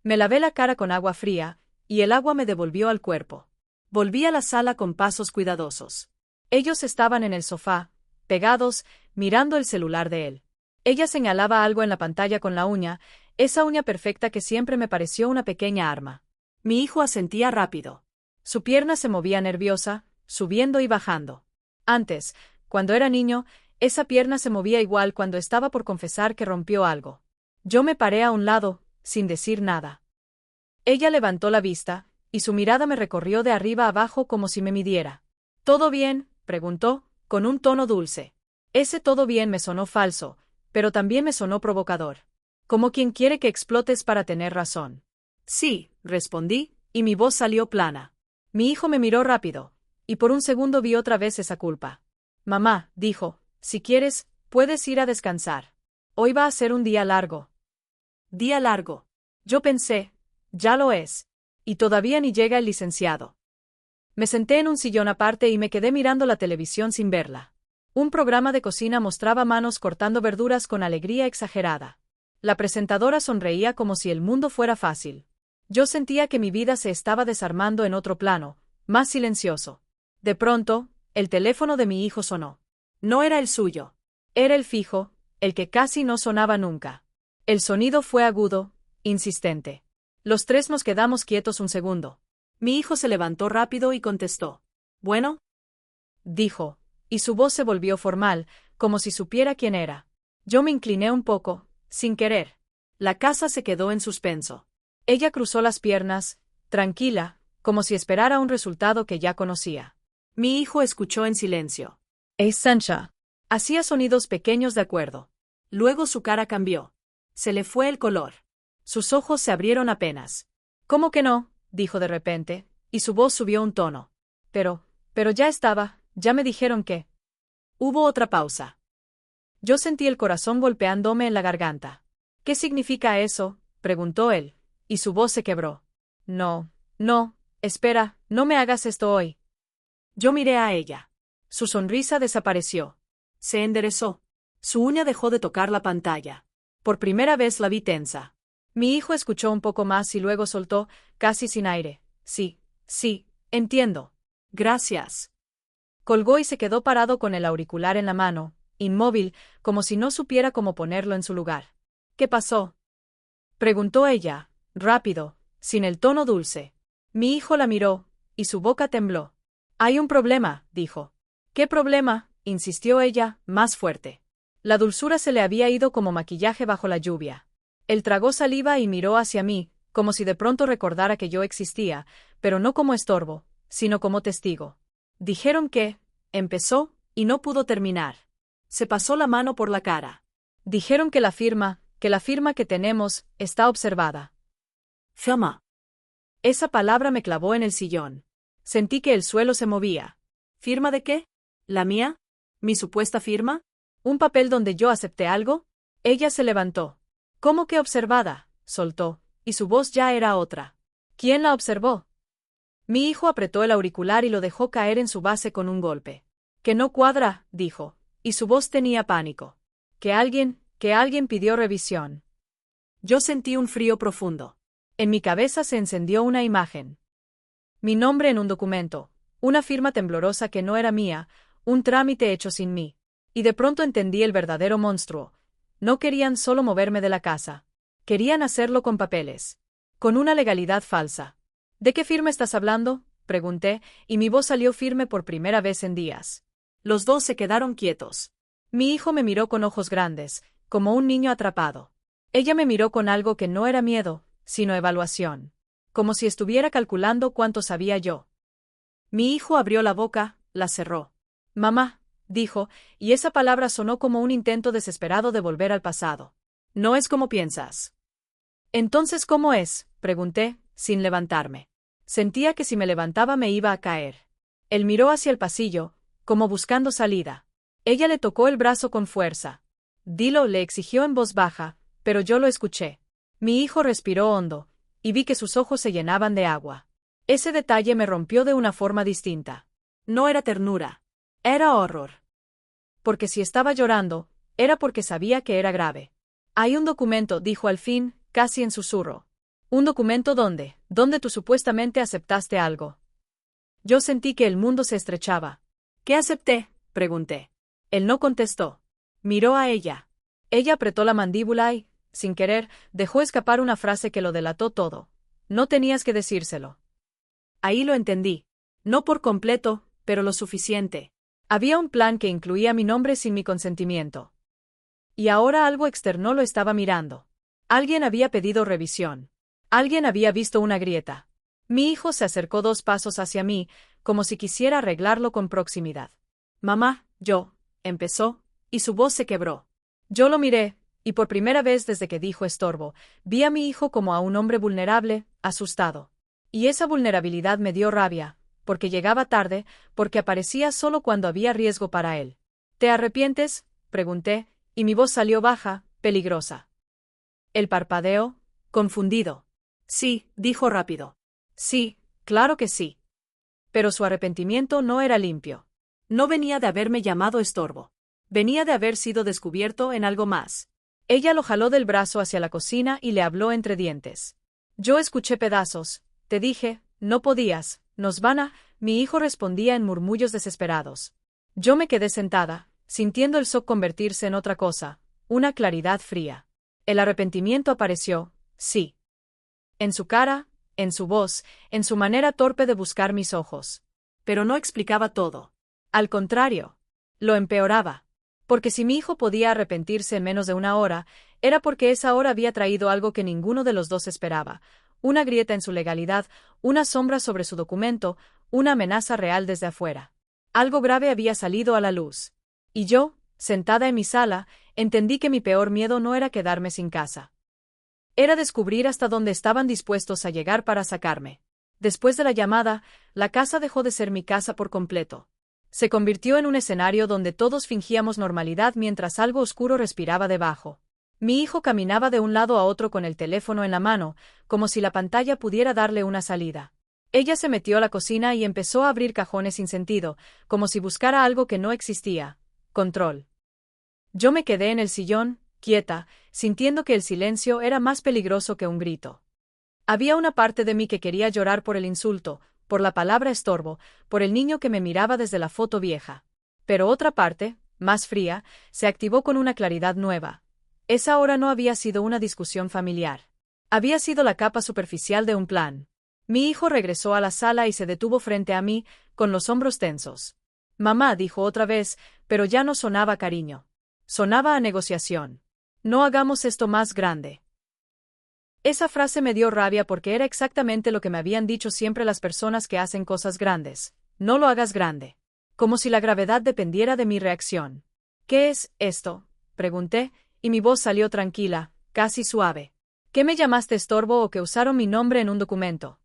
Me lavé la cara con agua fría, y el agua me devolvió al cuerpo. Volví a la sala con pasos cuidadosos. Ellos estaban en el sofá, pegados, mirando el celular de él. Ella señalaba algo en la pantalla con la uña, esa uña perfecta que siempre me pareció una pequeña arma. Mi hijo asentía rápido. Su pierna se movía nerviosa, subiendo y bajando. Antes, cuando era niño, esa pierna se movía igual cuando estaba por confesar que rompió algo. Yo me paré a un lado, sin decir nada. Ella levantó la vista, y su mirada me recorrió de arriba a abajo como si me midiera. ¿Todo bien?, preguntó, con un tono dulce. Ese todo bien me sonó falso, pero también me sonó provocador. Como quien quiere que explotes para tener razón. Sí, respondí, y mi voz salió plana. Mi hijo me miró rápido, y por un segundo vi otra vez esa culpa. Mamá, dijo, si quieres, puedes ir a descansar. Hoy va a ser un día largo. Día largo. Yo pensé, ya lo es. Y todavía ni llega el licenciado. Me senté en un sillón aparte y me quedé mirando la televisión sin verla. Un programa de cocina mostraba manos cortando verduras con alegría exagerada. La presentadora sonreía como si el mundo fuera fácil. Yo sentía que mi vida se estaba desarmando en otro plano, más silencioso. De pronto, el teléfono de mi hijo sonó. No era el suyo. Era el fijo, el que casi no sonaba nunca. El sonido fue agudo, insistente. Los tres nos quedamos quietos un segundo. Mi hijo se levantó rápido y contestó. ¿Bueno? Dijo, y su voz se volvió formal, como si supiera quién era. Yo me incliné un poco, sin querer. La casa se quedó en suspenso. Ella cruzó las piernas, tranquila, como si esperara un resultado que ya conocía. Mi hijo escuchó en silencio. «Es Sancha». Hacía sonidos pequeños de acuerdo. Luego su cara cambió. Se le fue el color. Sus ojos se abrieron apenas. «¿Cómo que no?», dijo de repente, y su voz subió un tono. Pero ya estaba, ya me dijeron que... Hubo otra pausa. Yo sentí el corazón golpeándome en la garganta. «¿Qué significa eso?», preguntó él, y su voz se quebró. «No, espera, no me hagas esto hoy». Yo miré a ella. Su sonrisa desapareció. Se enderezó. Su uña dejó de tocar la pantalla. Por primera vez la vi tensa. Mi hijo escuchó un poco más y luego soltó, casi sin aire. Sí, entiendo. Gracias. Colgó y se quedó parado con el auricular en la mano, inmóvil, como si no supiera cómo ponerlo en su lugar. ¿Qué pasó?, preguntó ella, rápido, sin el tono dulce. Mi hijo la miró, y su boca tembló. «Hay un problema», dijo. «¿Qué problema?», insistió ella, más fuerte. La dulzura se le había ido como maquillaje bajo la lluvia. Él tragó saliva y miró hacia mí, como si de pronto recordara que yo existía, pero no como estorbo, sino como testigo. «Dijeron que», empezó, y no pudo terminar. Se pasó la mano por la cara. «Dijeron que la firma que tenemos, está observada». «Firma». Esa palabra me clavó en el sillón. Sentí que el suelo se movía. ¿Firma de qué? ¿La mía? ¿Mi supuesta firma? ¿Un papel donde yo acepté algo? Ella se levantó. «¿Cómo que observada?», soltó, y su voz ya era otra. «¿Quién la observó?». Mi hijo apretó el auricular y lo dejó caer en su base con un golpe. «Que no cuadra», dijo, y su voz tenía pánico. Que alguien pidió revisión». Yo sentí un frío profundo. En mi cabeza se encendió una imagen. Mi nombre en un documento, una firma temblorosa que no era mía, un trámite hecho sin mí. Y de pronto entendí el verdadero monstruo. No querían solo moverme de la casa. Querían hacerlo con papeles. Con una legalidad falsa. «¿De qué firma estás hablando?», pregunté, y mi voz salió firme por primera vez en días. Los dos se quedaron quietos. Mi hijo me miró con ojos grandes, como un niño atrapado. Ella me miró con algo que no era miedo, sino evaluación. Como si estuviera calculando cuánto sabía yo. Mi hijo abrió la boca, la cerró. Mamá, dijo, y esa palabra sonó como un intento desesperado de volver al pasado. No es como piensas. Entonces, ¿cómo es?, pregunté, sin levantarme. Sentía que si me levantaba me iba a caer. Él miró hacia el pasillo, como buscando salida. Ella le tocó el brazo con fuerza. Dilo, le exigió en voz baja, pero yo lo escuché. Mi hijo respiró hondo, y vi que sus ojos se llenaban de agua. Ese detalle me rompió de una forma distinta. No era ternura. Era horror. Porque si estaba llorando, era porque sabía que era grave. Hay un documento, dijo al fin, casi en susurro. ¿Un documento dónde? ¿Dónde tú supuestamente aceptaste algo? Yo sentí que el mundo se estrechaba. ¿Qué acepté?, pregunté. Él no contestó. Miró a ella. Ella apretó la mandíbula y, sin querer, dejó escapar una frase que lo delató todo. No tenías que decírselo. Ahí lo entendí. No por completo, pero lo suficiente. Había un plan que incluía mi nombre sin mi consentimiento. Y ahora algo externo lo estaba mirando. Alguien había pedido revisión. Alguien había visto una grieta. Mi hijo se acercó 2 pasos hacia mí, como si quisiera arreglarlo con proximidad. Mamá, empezó, y su voz se quebró. Yo lo miré, y por primera vez desde que dijo estorbo, vi a mi hijo como a un hombre vulnerable, asustado. Y esa vulnerabilidad me dio rabia, porque llegaba tarde, porque aparecía solo cuando había riesgo para él. ¿Te arrepientes?, pregunté, y mi voz salió baja, peligrosa. Él parpadeó, confundido. Sí, dijo rápido. Sí, claro que sí. Pero su arrepentimiento no era limpio. No venía de haberme llamado estorbo. Venía de haber sido descubierto en algo más. Ella lo jaló del brazo hacia la cocina y le habló entre dientes. Yo escuché pedazos. Te dije, no podías, nos van a... Mi hijo respondía en murmullos desesperados. Yo me quedé sentada, sintiendo el shock convertirse en otra cosa, una claridad fría. El arrepentimiento apareció, sí. En su cara, en su voz, en su manera torpe de buscar mis ojos. Pero no explicaba todo. Al contrario, lo empeoraba. Porque si mi hijo podía arrepentirse en menos de 1 hora, era porque esa hora había traído algo que ninguno de los dos esperaba. Una grieta en su legalidad, una sombra sobre su documento, una amenaza real desde afuera. Algo grave había salido a la luz. Y yo, sentada en mi sala, entendí que mi peor miedo no era quedarme sin casa. Era descubrir hasta dónde estaban dispuestos a llegar para sacarme. Después de la llamada, la casa dejó de ser mi casa por completo. Se convirtió en un escenario donde todos fingíamos normalidad mientras algo oscuro respiraba debajo. Mi hijo caminaba de un lado a otro con el teléfono en la mano, como si la pantalla pudiera darle una salida. Ella se metió a la cocina y empezó a abrir cajones sin sentido, como si buscara algo que no existía. Control. Yo me quedé en el sillón, quieta, sintiendo que el silencio era más peligroso que un grito. Había una parte de mí que quería llorar por el insulto, por la palabra estorbo, por el niño que me miraba desde la foto vieja. Pero otra parte, más fría, se activó con una claridad nueva. Esa hora no había sido una discusión familiar. Había sido la capa superficial de un plan. Mi hijo regresó a la sala y se detuvo frente a mí, con los hombros tensos. Mamá, dijo otra vez, pero ya no sonaba a cariño. Sonaba a negociación. No hagamos esto más grande. Esa frase me dio rabia porque era exactamente lo que me habían dicho siempre las personas que hacen cosas grandes. No lo hagas grande. Como si la gravedad dependiera de mi reacción. ¿Qué es esto?, pregunté, y mi voz salió tranquila, casi suave. ¿Qué me llamaste estorbo o que usaron mi nombre en un documento?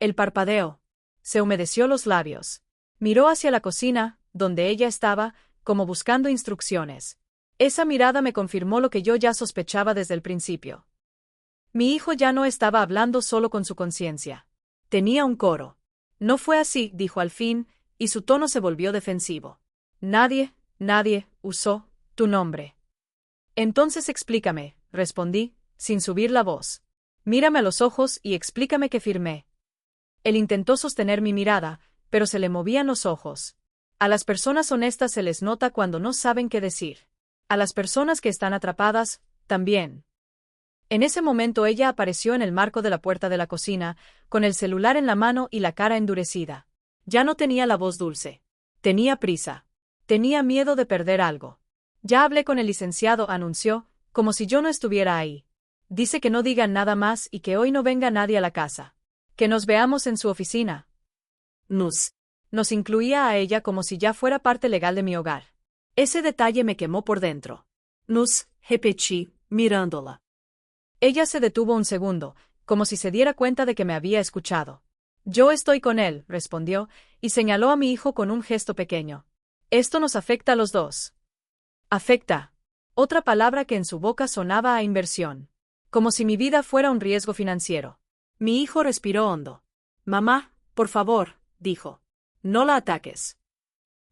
El parpadeo. Se humedeció los labios. Miró hacia la cocina, donde ella estaba, como buscando instrucciones. Esa mirada me confirmó lo que yo ya sospechaba desde el principio. Mi hijo ya no estaba hablando solo con su conciencia. Tenía un coro. No fue así, dijo al fin, y su tono se volvió defensivo. Nadie usó tu nombre. Entonces explícame, respondí, sin subir la voz. Mírame a los ojos y explícame qué firmé. Él intentó sostener mi mirada, pero se le movían los ojos. A las personas honestas se les nota cuando no saben qué decir. A las personas que están atrapadas, también. En ese momento ella apareció en el marco de la puerta de la cocina, con el celular en la mano y la cara endurecida. Ya no tenía la voz dulce. Tenía prisa. Tenía miedo de perder algo. Ya hablé con el licenciado, anunció, como si yo no estuviera ahí. Dice que no digan nada más y que hoy no venga nadie a la casa. Que nos veamos en su oficina. Nos incluía a ella como si ya fuera parte legal de mi hogar. Ese detalle me quemó por dentro. Repetí, mirándola. Ella se detuvo un segundo, como si se diera cuenta de que me había escuchado. Yo estoy con él, respondió, y señaló a mi hijo con un gesto pequeño. Esto nos afecta a los dos. Afecta. Otra palabra que en su boca sonaba a inversión. Como si mi vida fuera un riesgo financiero. Mi hijo respiró hondo. Mamá, por favor, dijo. No la ataques.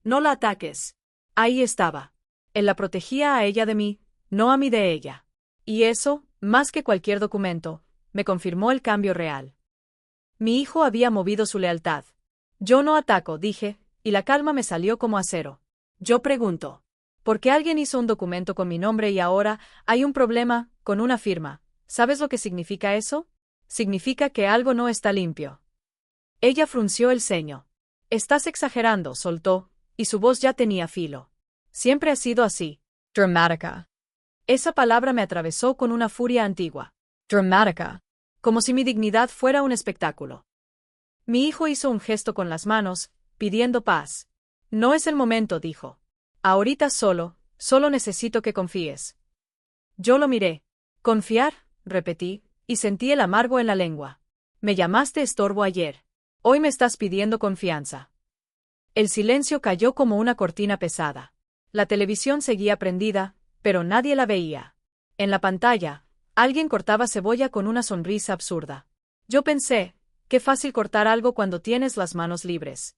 No la ataques. Ahí estaba. Él la protegía a ella de mí, no a mí de ella. Y eso, más que cualquier documento, me confirmó el cambio real. Mi hijo había movido su lealtad. Yo no ataco, dije, y la calma me salió como acero. Yo pregunto. ¿Por qué alguien hizo un documento con mi nombre y ahora hay un problema con una firma? ¿Sabes lo que significa eso? Significa que algo no está limpio. Ella frunció el ceño. Estás exagerando, soltó, y su voz ya tenía filo. Siempre ha sido así. Dramática. Esa palabra me atravesó con una furia antigua. Dramática. Como si mi dignidad fuera un espectáculo. Mi hijo hizo un gesto con las manos, pidiendo paz. No es el momento, dijo. Ahorita solo necesito que confíes. Yo lo miré. ¿Confiar? Repetí, y sentí el amargo en la lengua. Me llamaste estorbo ayer. Hoy me estás pidiendo confianza. El silencio cayó como una cortina pesada. La televisión seguía prendida, pero nadie la veía. En la pantalla, alguien cortaba cebolla con una sonrisa absurda. Yo pensé, qué fácil cortar algo cuando tienes las manos libres.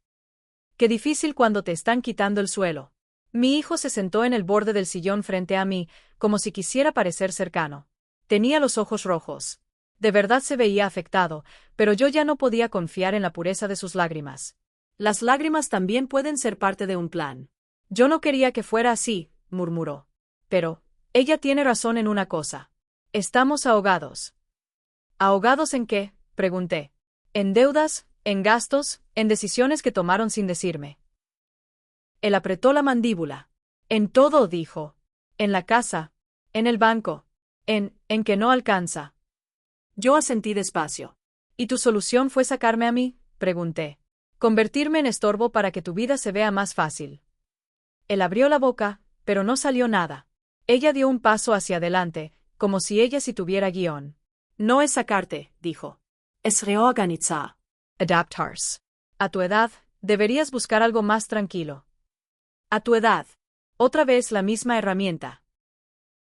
Qué difícil cuando te están quitando el suelo. Mi hijo se sentó en el borde del sillón frente a mí, como si quisiera parecer cercano. Tenía los ojos rojos. De verdad se veía afectado, pero yo ya no podía confiar en la pureza de sus lágrimas. Las lágrimas también pueden ser parte de un plan. Yo no quería que fuera así, murmuró. Pero, ella tiene razón en una cosa. Estamos ahogados. ¿Ahogados en qué? Pregunté. En deudas, en gastos, en decisiones que tomaron sin decirme. Él apretó la mandíbula. En todo, dijo. En la casa, en el banco, en que no alcanza. Yo asentí despacio. ¿Y tu solución fue sacarme a mí? Pregunté. Convertirme en estorbo para que tu vida se vea más fácil. Él abrió la boca, pero no salió nada. Ella dio un paso hacia adelante, como si ella sí tuviera guión. No es sacarte, dijo. Es reorganizar. Adaptarse. A tu edad, deberías buscar algo más tranquilo. A tu edad. Otra vez la misma herramienta.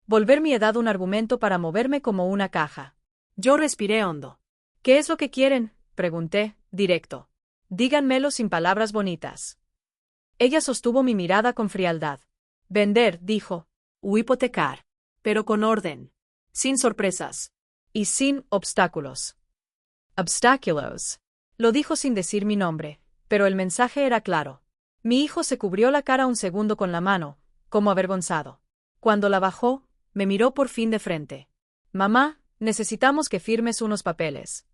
Volver mi edad un argumento para moverme como una caja. Yo respiré hondo. ¿Qué es lo que quieren? Pregunté, directo. Díganmelo sin palabras bonitas. Ella sostuvo mi mirada con frialdad. Vender, dijo. O hipotecar. Pero con orden. Sin sorpresas. Y sin obstáculos. Obstáculos. Lo dijo sin decir mi nombre, pero el mensaje era claro. Mi hijo se cubrió la cara un segundo con la mano, como avergonzado. Cuando la bajó, me miró por fin de frente. Mamá, necesitamos que firmes unos papeles.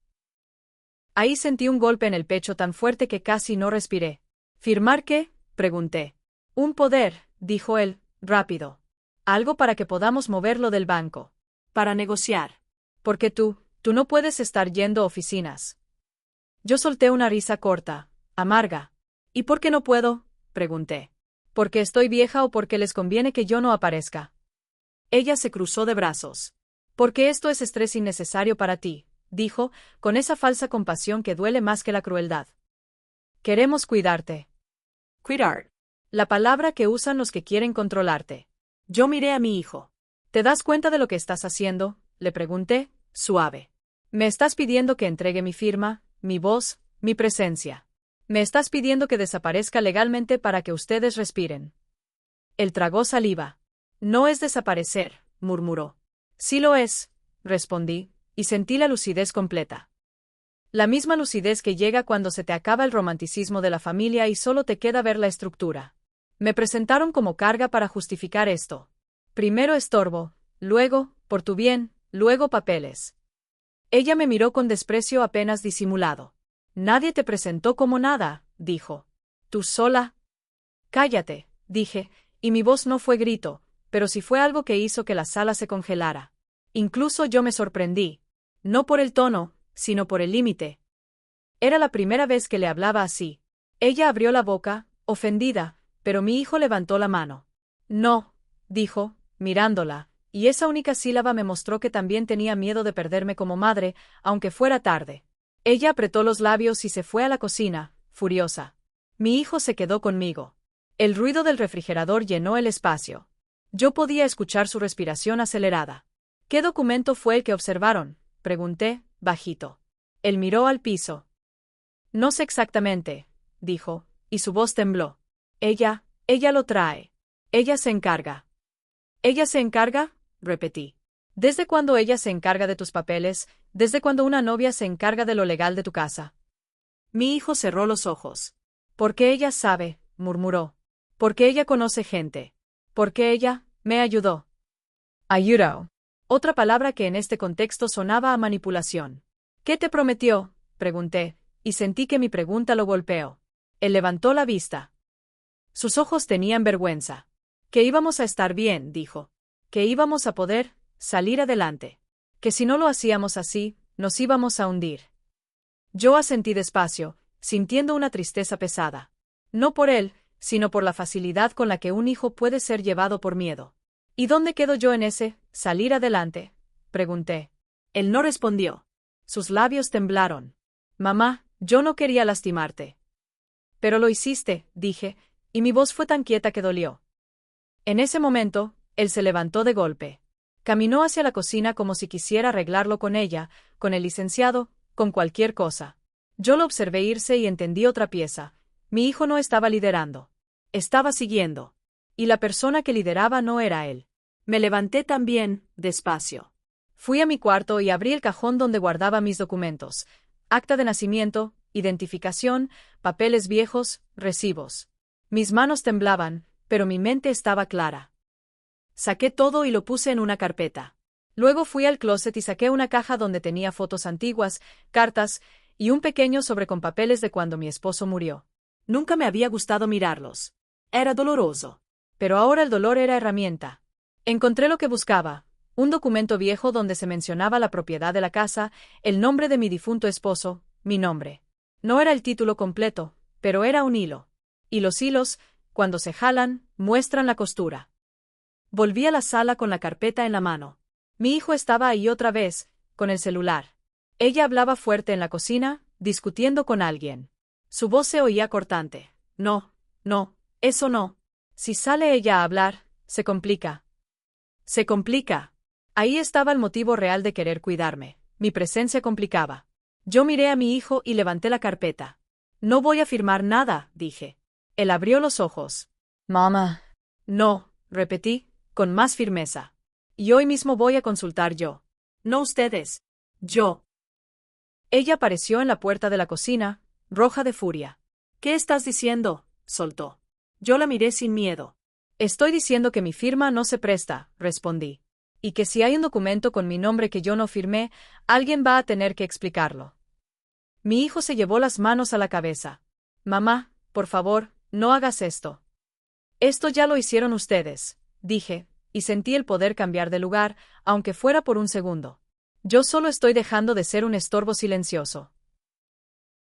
Ahí sentí un golpe en el pecho tan fuerte que casi no respiré. ¿Firmar qué? Pregunté. Un poder, dijo él, rápido. Algo para que podamos moverlo del banco. Para negociar. Porque tú no puedes estar yendo a oficinas. Yo solté una risa corta, amarga. ¿Y por qué no puedo? Pregunté. ¿Porque estoy vieja o porque les conviene que yo no aparezca? Ella se cruzó de brazos. Porque esto es estrés innecesario para ti, dijo, con esa falsa compasión que duele más que la crueldad. Queremos cuidarte. Cuidar. La palabra que usan los que quieren controlarte. Yo miré a mi hijo. ¿Te das cuenta de lo que estás haciendo? Le pregunté, suave. Me estás pidiendo que entregue mi firma, mi voz, mi presencia. Me estás pidiendo que desaparezca legalmente para que ustedes respiren. Él tragó saliva. No es desaparecer, murmuró. Sí lo es, respondí, y sentí la lucidez completa. La misma lucidez que llega cuando se te acaba el romanticismo de la familia y solo te queda ver la estructura. Me presentaron como carga para justificar esto. Primero estorbo, luego, por tu bien, luego papeles. Ella me miró con desprecio apenas disimulado. Nadie te presentó como nada, dijo. Tú sola. Cállate, dije, y mi voz no fue grito, pero sí fue algo que hizo que la sala se congelara. Incluso yo me sorprendí. No por el tono, sino por el límite. Era la primera vez que le hablaba así. Ella abrió la boca, ofendida, pero mi hijo levantó la mano. No, dijo, mirándola, y esa única sílaba me mostró que también tenía miedo de perderme como madre, aunque fuera tarde. Ella apretó los labios y se fue a la cocina, furiosa. Mi hijo se quedó conmigo. El ruido del refrigerador llenó el espacio. Yo podía escuchar su respiración acelerada. ¿Qué documento fue el que observaron?, pregunté, bajito. Él miró al piso. No sé exactamente, dijo, y su voz tembló. Ella lo trae. Ella se encarga. ¿Ella se encarga?, repetí. ¿Desde cuándo ella se encarga de tus papeles? ¿Desde cuándo una novia se encarga de lo legal de tu casa? Mi hijo cerró los ojos. Porque ella sabe, murmuró. Porque ella conoce gente. Porque ella me ayudó. Ayudó. Otra palabra que en este contexto sonaba a manipulación. ¿Qué te prometió?, pregunté, y sentí que mi pregunta lo golpeó. Él levantó la vista. Sus ojos tenían vergüenza. Que íbamos a estar bien, dijo. Que íbamos a poder salir adelante. Que si no lo hacíamos así, nos íbamos a hundir. Yo asentí despacio, sintiendo una tristeza pesada. No por él, sino por la facilidad con la que un hijo puede ser llevado por miedo. ¿Y dónde quedo yo en ese salir adelante?, pregunté. Él no respondió. Sus labios temblaron. Mamá, yo no quería lastimarte. Pero lo hiciste, dije, y mi voz fue tan quieta que dolió. En ese momento, él se levantó de golpe. Caminó hacia la cocina como si quisiera arreglarlo con ella, con el licenciado, con cualquier cosa. Yo lo observé irse y entendí otra pieza. Mi hijo no estaba liderando. Estaba siguiendo. Y la persona que lideraba no era él. Me levanté también, despacio. Fui a mi cuarto y abrí el cajón donde guardaba mis documentos. Acta de nacimiento, identificación, papeles viejos, recibos. Mis manos temblaban, pero mi mente estaba clara. Saqué todo y lo puse en una carpeta. Luego fui al closet y saqué una caja donde tenía fotos antiguas, cartas, y un pequeño sobre con papeles de cuando mi esposo murió. Nunca me había gustado mirarlos. Era doloroso. Pero ahora el dolor era herramienta. Encontré lo que buscaba, un documento viejo donde se mencionaba la propiedad de la casa, el nombre de mi difunto esposo, mi nombre. No era el título completo, pero era un hilo. Y los hilos, cuando se jalan, muestran la costura. Volví a la sala con la carpeta en la mano. Mi hijo estaba ahí otra vez, con el celular. Ella hablaba fuerte en la cocina, discutiendo con alguien. Su voz se oía cortante. No, eso no. Si sale ella a hablar, se complica. Se complica. Ahí estaba el motivo real de querer cuidarme. Mi presencia complicaba. Yo miré a mi hijo y levanté la carpeta. No voy a firmar nada, dije. Él abrió los ojos. Mamá. No, repetí, con más firmeza. Y hoy mismo voy a consultar yo. No ustedes. Yo. Ella apareció en la puerta de la cocina, roja de furia. ¿Qué estás diciendo?, soltó. Yo la miré sin miedo. Estoy diciendo que mi firma no se presta, respondí. Y que si hay un documento con mi nombre que yo no firmé, alguien va a tener que explicarlo. Mi hijo se llevó las manos a la cabeza. Mamá, por favor, no hagas esto. Esto ya lo hicieron ustedes, dije, y sentí el poder cambiar de lugar, aunque fuera por un segundo. Yo solo estoy dejando de ser un estorbo silencioso.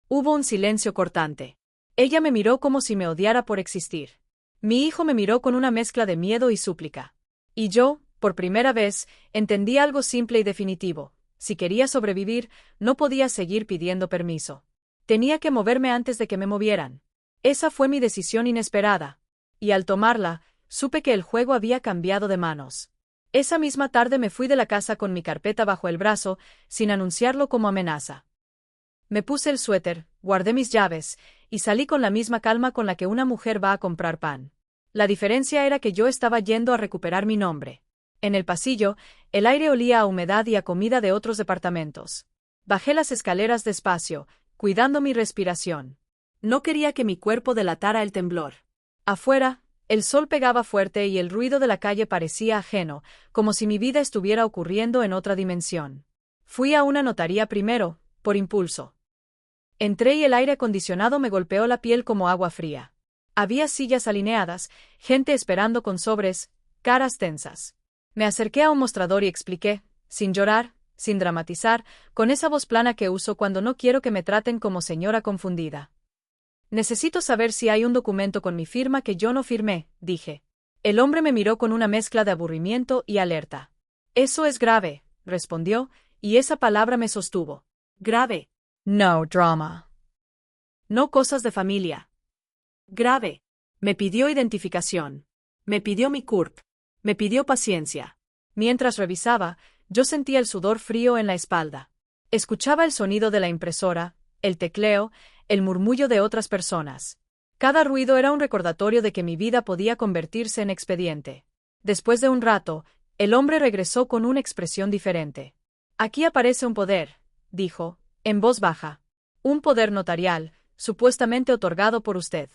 Hubo un silencio cortante. Ella me miró como si me odiara por existir. Mi hijo me miró con una mezcla de miedo y súplica. Y yo, por primera vez, entendí algo simple y definitivo. Si quería sobrevivir, no podía seguir pidiendo permiso. Tenía que moverme antes de que me movieran. Esa fue mi decisión inesperada. Y al tomarla, supe que el juego había cambiado de manos. Esa misma tarde me fui de la casa con mi carpeta bajo el brazo, sin anunciarlo como amenaza. Me puse el suéter, guardé mis llaves, y salí con la misma calma con la que una mujer va a comprar pan. La diferencia era que yo estaba yendo a recuperar mi nombre. En el pasillo, el aire olía a humedad y a comida de otros departamentos. Bajé las escaleras despacio, cuidando mi respiración. No quería que mi cuerpo delatara el temblor. Afuera, el sol pegaba fuerte y el ruido de la calle parecía ajeno, como si mi vida estuviera ocurriendo en otra dimensión. Fui a una notaría primero, por impulso. Entré y el aire acondicionado me golpeó la piel como agua fría. Había sillas alineadas, gente esperando con sobres, caras tensas. Me acerqué a un mostrador y expliqué, sin llorar, sin dramatizar, con esa voz plana que uso cuando no quiero que me traten como señora confundida. Necesito saber si hay un documento con mi firma que yo no firmé, dije. El hombre me miró con una mezcla de aburrimiento y alerta. Eso es grave, respondió, y esa palabra me sostuvo. Grave. No drama. No cosas de familia. Grave. Me pidió identificación. Me pidió mi CURP. Me pidió paciencia. Mientras revisaba, yo sentía el sudor frío en la espalda. Escuchaba el sonido de la impresora, el tecleo, el murmullo de otras personas. Cada ruido era un recordatorio de que mi vida podía convertirse en expediente. Después de un rato, el hombre regresó con una expresión diferente. Aquí aparece un poder, dijo, en voz baja. Un poder notarial, supuestamente otorgado por usted.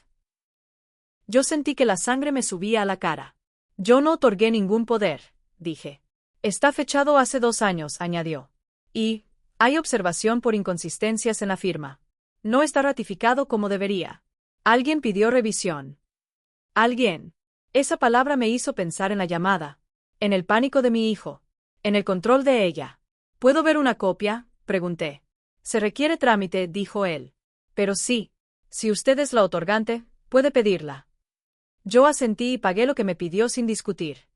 Yo sentí que la sangre me subía a la cara. Yo no otorgué ningún poder, dije. Está fechado hace 2 años, añadió. Y hay observación por inconsistencias en la firma. No está ratificado como debería. Alguien pidió revisión. Alguien. Esa palabra me hizo pensar en la llamada, en el pánico de mi hijo, en el control de ella. ¿Puedo ver una copia?, pregunté. Se requiere trámite, dijo él. Pero sí, si usted es la otorgante, puede pedirla. Yo asentí y pagué lo que me pidió sin discutir.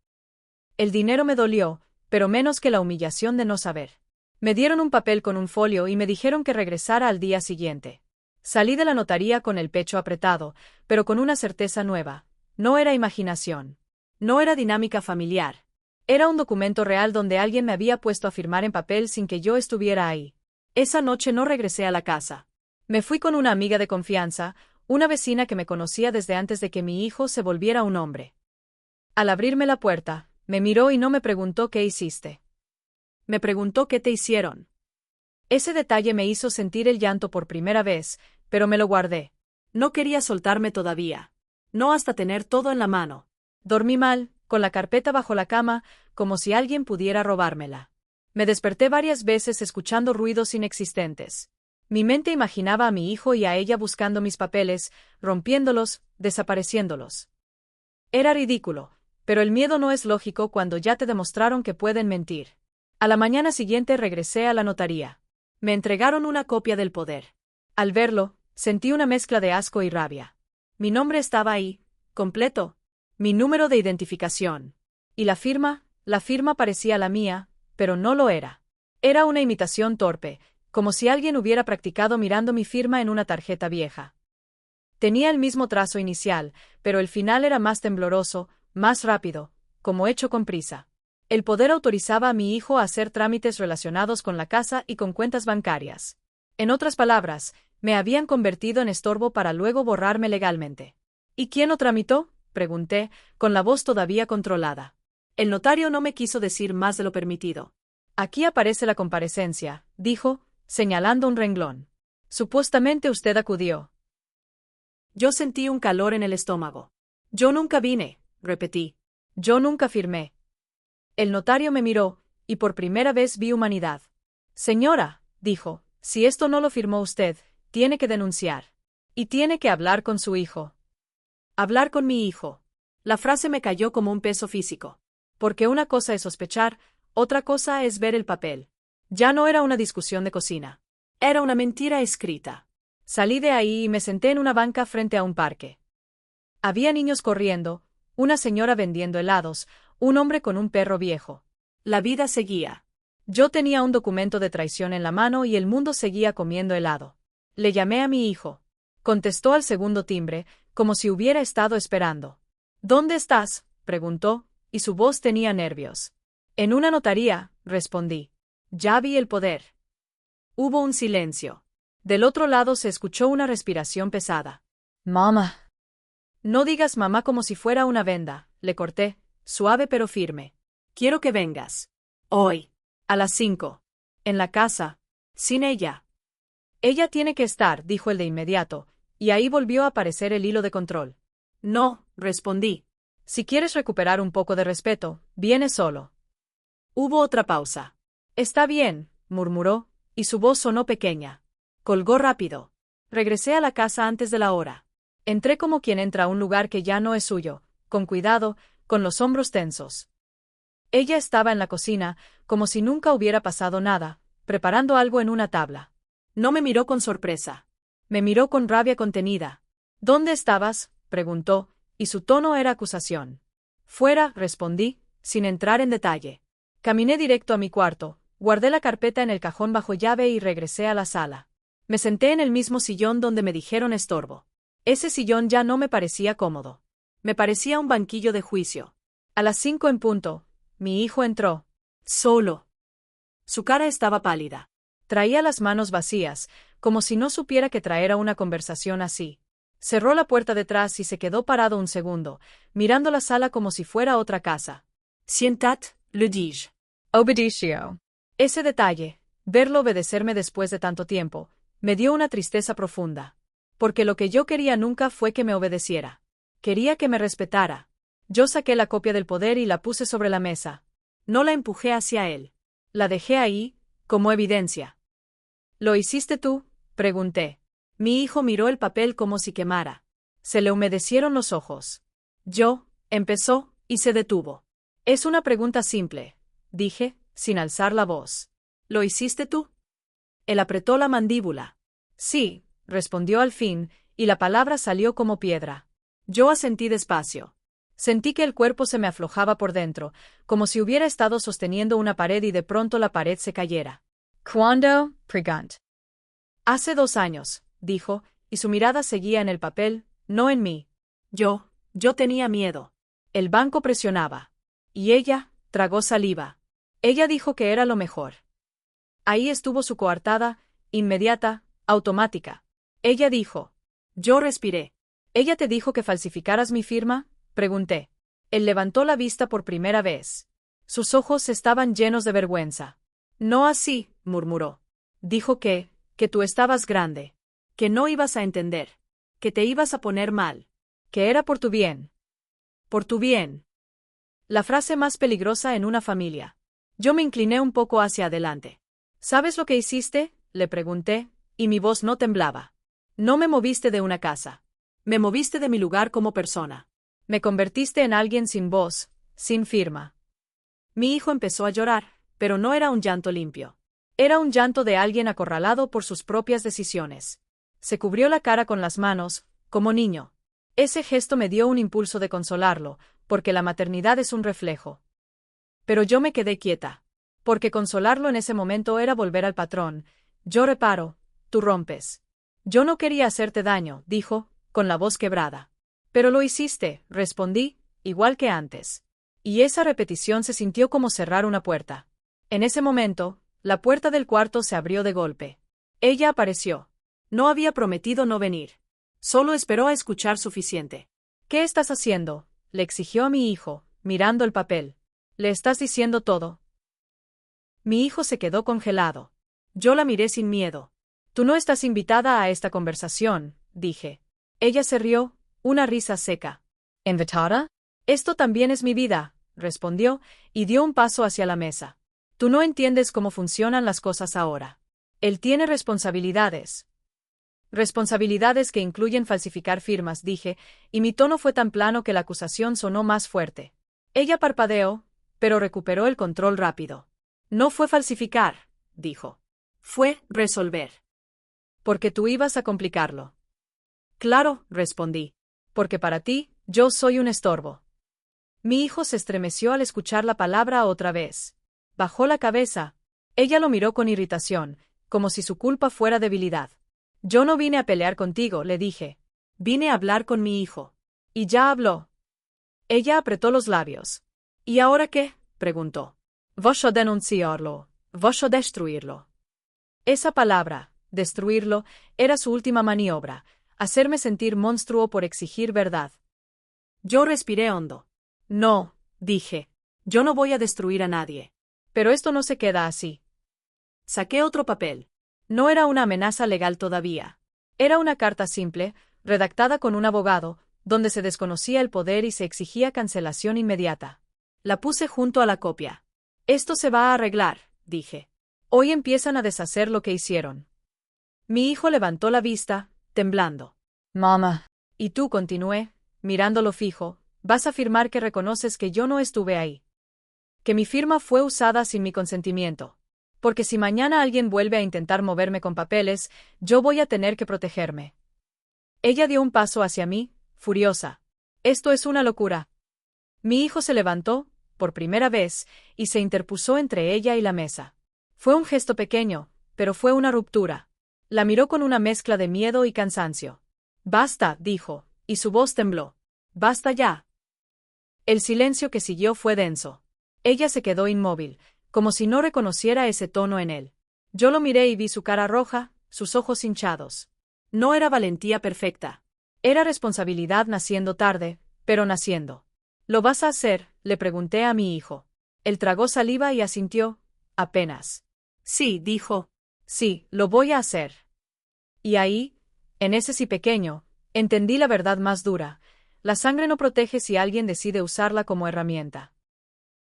El dinero me dolió, pero menos que la humillación de no saber. Me dieron un papel con un folio y me dijeron que regresara al día siguiente. Salí de la notaría con el pecho apretado, pero con una certeza nueva. No era imaginación. No era dinámica familiar. Era un documento real donde alguien me había puesto a firmar en papel sin que yo estuviera ahí. Esa noche no regresé a la casa. Me fui con una amiga de confianza, una vecina que me conocía desde antes de que mi hijo se volviera un hombre. Al abrirme la puerta, me miró y no me preguntó qué hiciste. Me preguntó qué te hicieron. Ese detalle me hizo sentir el llanto por primera vez, pero me lo guardé. No quería soltarme todavía. No hasta tener todo en la mano. Dormí mal, con la carpeta bajo la cama, como si alguien pudiera robármela. Me desperté varias veces escuchando ruidos inexistentes. Mi mente imaginaba a mi hijo y a ella buscando mis papeles, rompiéndolos, desapareciéndolos. Era ridículo, pero el miedo no es lógico cuando ya te demostraron que pueden mentir. A la mañana siguiente regresé a la notaría. Me entregaron una copia del poder. Al verlo, sentí una mezcla de asco y rabia. Mi nombre estaba ahí, completo. Mi número de identificación. Y la firma parecía la mía, pero no lo era. Era una imitación torpe, como si alguien hubiera practicado mirando mi firma en una tarjeta vieja. Tenía el mismo trazo inicial, pero el final era más tembloroso, más rápido, como hecho con prisa. El poder autorizaba a mi hijo a hacer trámites relacionados con la casa y con cuentas bancarias. En otras palabras, me habían convertido en estorbo para luego borrarme legalmente. ¿Y quién lo tramitó?, pregunté, con la voz todavía controlada. El notario no me quiso decir más de lo permitido. Aquí aparece la comparecencia, dijo, señalando un renglón. Supuestamente usted acudió. Yo sentí un calor en el estómago. Yo nunca vine, repetí. Yo nunca firmé. El notario me miró, y por primera vez vi humanidad. Señora, dijo, si esto no lo firmó usted, tiene que denunciar. Y tiene que hablar con su hijo. Hablar con mi hijo. La frase me cayó como un peso físico. Porque una cosa es sospechar, otra cosa es ver el papel. Ya no era una discusión de cocina. Era una mentira escrita. Salí de ahí y me senté en una banca frente a un parque. Había niños corriendo, una señora vendiendo helados, un hombre con un perro viejo. La vida seguía. Yo tenía un documento de traición en la mano y el mundo seguía comiendo helado. Le llamé a mi hijo. Contestó al segundo timbre, como si hubiera estado esperando. ¿Dónde estás?, preguntó, y su voz tenía nervios. En una notaría, respondí. Ya vi el poder. Hubo un silencio. Del otro lado se escuchó una respiración pesada. Mamá. No digas mamá como si fuera una venda, le corté, suave pero firme. Quiero que vengas. Hoy. A las 5. En la casa. Sin ella. Ella tiene que estar, dijo el de inmediato, y ahí volvió a aparecer el hilo de control. No, respondí. Si quieres recuperar un poco de respeto, viene solo. Hubo otra pausa. Está bien, murmuró, y su voz sonó pequeña. Colgó rápido. Regresé a la casa antes de la hora. Entré como quien entra a un lugar que ya no es suyo, con cuidado, con los hombros tensos. Ella estaba en la cocina, como si nunca hubiera pasado nada, preparando algo en una tabla. No me miró con sorpresa. Me miró con rabia contenida. ¿Dónde estabas?, preguntó, y su tono era acusación. Fuera, respondí, sin entrar en detalle. Caminé directo a mi cuarto, guardé la carpeta en el cajón bajo llave y regresé a la sala. Me senté en el mismo sillón donde me dijeron estorbo. Ese sillón ya no me parecía cómodo. Me parecía un banquillo de juicio. A las 5 en punto, mi hijo entró. Solo. Su cara estaba pálida. Traía las manos vacías, como si no supiera que traer a una conversación así. Cerró la puerta detrás y se quedó parado un segundo, mirando la sala como si fuera otra casa. Sientat, le dije. Obedeció. Ese detalle, verlo obedecerme después de tanto tiempo, me dio una tristeza profunda. Porque lo que yo quería nunca fue que me obedeciera. Quería que me respetara. Yo saqué la copia del poder y la puse sobre la mesa. No la empujé hacia él. La dejé ahí, como evidencia. ¿Lo hiciste tú?, pregunté. Mi hijo miró el papel como si quemara. Se le humedecieron los ojos. Empezó, y se detuvo. Es una pregunta simple, dije, sin alzar la voz. ¿Lo hiciste tú? Él apretó la mandíbula. Sí, respondió al fin, y la palabra salió como piedra. Yo asentí despacio. Sentí que el cuerpo se me aflojaba por dentro, como si hubiera estado sosteniendo una pared y de pronto la pared se cayera. ¿Cuándo? Preguntó. Hace 2 años, dijo, y su mirada seguía en el papel, no en mí. Yo tenía miedo. El banco presionaba. Y ella, tragó saliva. Ella dijo que era lo mejor. Ahí estuvo su coartada, inmediata, automática. Ella dijo. Yo respiré. ¿Ella te dijo que falsificaras mi firma?, pregunté. Él levantó la vista por primera vez. Sus ojos estaban llenos de vergüenza. No así, murmuró. Dijo que tú estabas grande. Que no ibas a entender. Que te ibas a poner mal. Que era por tu bien. Por tu bien. La frase más peligrosa en una familia. Yo me incliné un poco hacia adelante. ¿Sabes lo que hiciste?, le pregunté, y mi voz no temblaba. No me moviste de una casa. Me moviste de mi lugar como persona. Me convertiste en alguien sin voz, sin firma. Mi hijo empezó a llorar, pero no era un llanto limpio. Era un llanto de alguien acorralado por sus propias decisiones. Se cubrió la cara con las manos, como niño. Ese gesto me dio un impulso de consolarlo, porque la maternidad es un reflejo. Pero yo me quedé quieta. Porque consolarlo en ese momento era volver al patrón. Yo reparo, tú rompes. Yo no quería hacerte daño, dijo, con la voz quebrada. Pero lo hiciste, respondí, igual que antes. Y esa repetición se sintió como cerrar una puerta. En ese momento, la puerta del cuarto se abrió de golpe. Ella apareció. No había prometido no venir. Solo esperó a escuchar suficiente. ¿Qué estás haciendo?, le exigió a mi hijo, mirando el papel. ¿Le estás diciendo todo? Mi hijo se quedó congelado. Yo la miré sin miedo. Tú no estás invitada a esta conversación, dije. Ella se rió, una risa seca. ¿Invitada? Esto también es mi vida, respondió, y dio un paso hacia la mesa. Tú no entiendes cómo funcionan las cosas ahora. Él tiene responsabilidades. Responsabilidades que incluyen falsificar firmas, dije, y mi tono fue tan plano que la acusación sonó más fuerte. Ella parpadeó, pero recuperó el control rápido. No fue falsificar, dijo. Fue resolver. Porque tú ibas a complicarlo. Claro, respondí. Porque para ti, yo soy un estorbo. Mi hijo se estremeció al escuchar la palabra otra vez. Bajó la cabeza. Ella lo miró con irritación, como si su culpa fuera debilidad. Yo no vine a pelear contigo, le dije. Vine a hablar con mi hijo. Y ya habló. Ella apretó los labios. ¿Y ahora qué?, preguntó. Voglio denunciarlo. Voglio destruirlo. Esa palabra, destruirlo, era su última maniobra, hacerme sentir monstruo por exigir verdad. Yo respiré hondo. No, dije. Yo no voy a destruir a nadie. Pero esto no se queda así. Saqué otro papel. No era una amenaza legal todavía. Era una carta simple, redactada con un abogado, donde se desconocía el poder y se exigía cancelación inmediata. La puse junto a la copia. Esto se va a arreglar, dije. Hoy empiezan a deshacer lo que hicieron. Mi hijo levantó la vista, temblando. Mamá. Y tú, continué, mirándolo fijo, vas a afirmar que reconoces que yo no estuve ahí. Que mi firma fue usada sin mi consentimiento. Porque si mañana alguien vuelve a intentar moverme con papeles, yo voy a tener que protegerme. Ella dio un paso hacia mí, furiosa. Esto es una locura. Mi hijo se levantó, por primera vez, y se interpuso entre ella y la mesa. Fue un gesto pequeño, pero fue una ruptura. La miró con una mezcla de miedo y cansancio. Basta, dijo, y su voz tembló. Basta ya. El silencio que siguió fue denso. Ella se quedó inmóvil, como si no reconociera ese tono en él. Yo lo miré y vi su cara roja, sus ojos hinchados. No era valentía perfecta. Era responsabilidad naciendo tarde, pero naciendo. ¿Lo vas a hacer?, le pregunté a mi hijo. Él tragó saliva y asintió, apenas. Sí, dijo. Sí, lo voy a hacer. Y ahí, en ese sí pequeño, entendí la verdad más dura. La sangre no protege si alguien decide usarla como herramienta.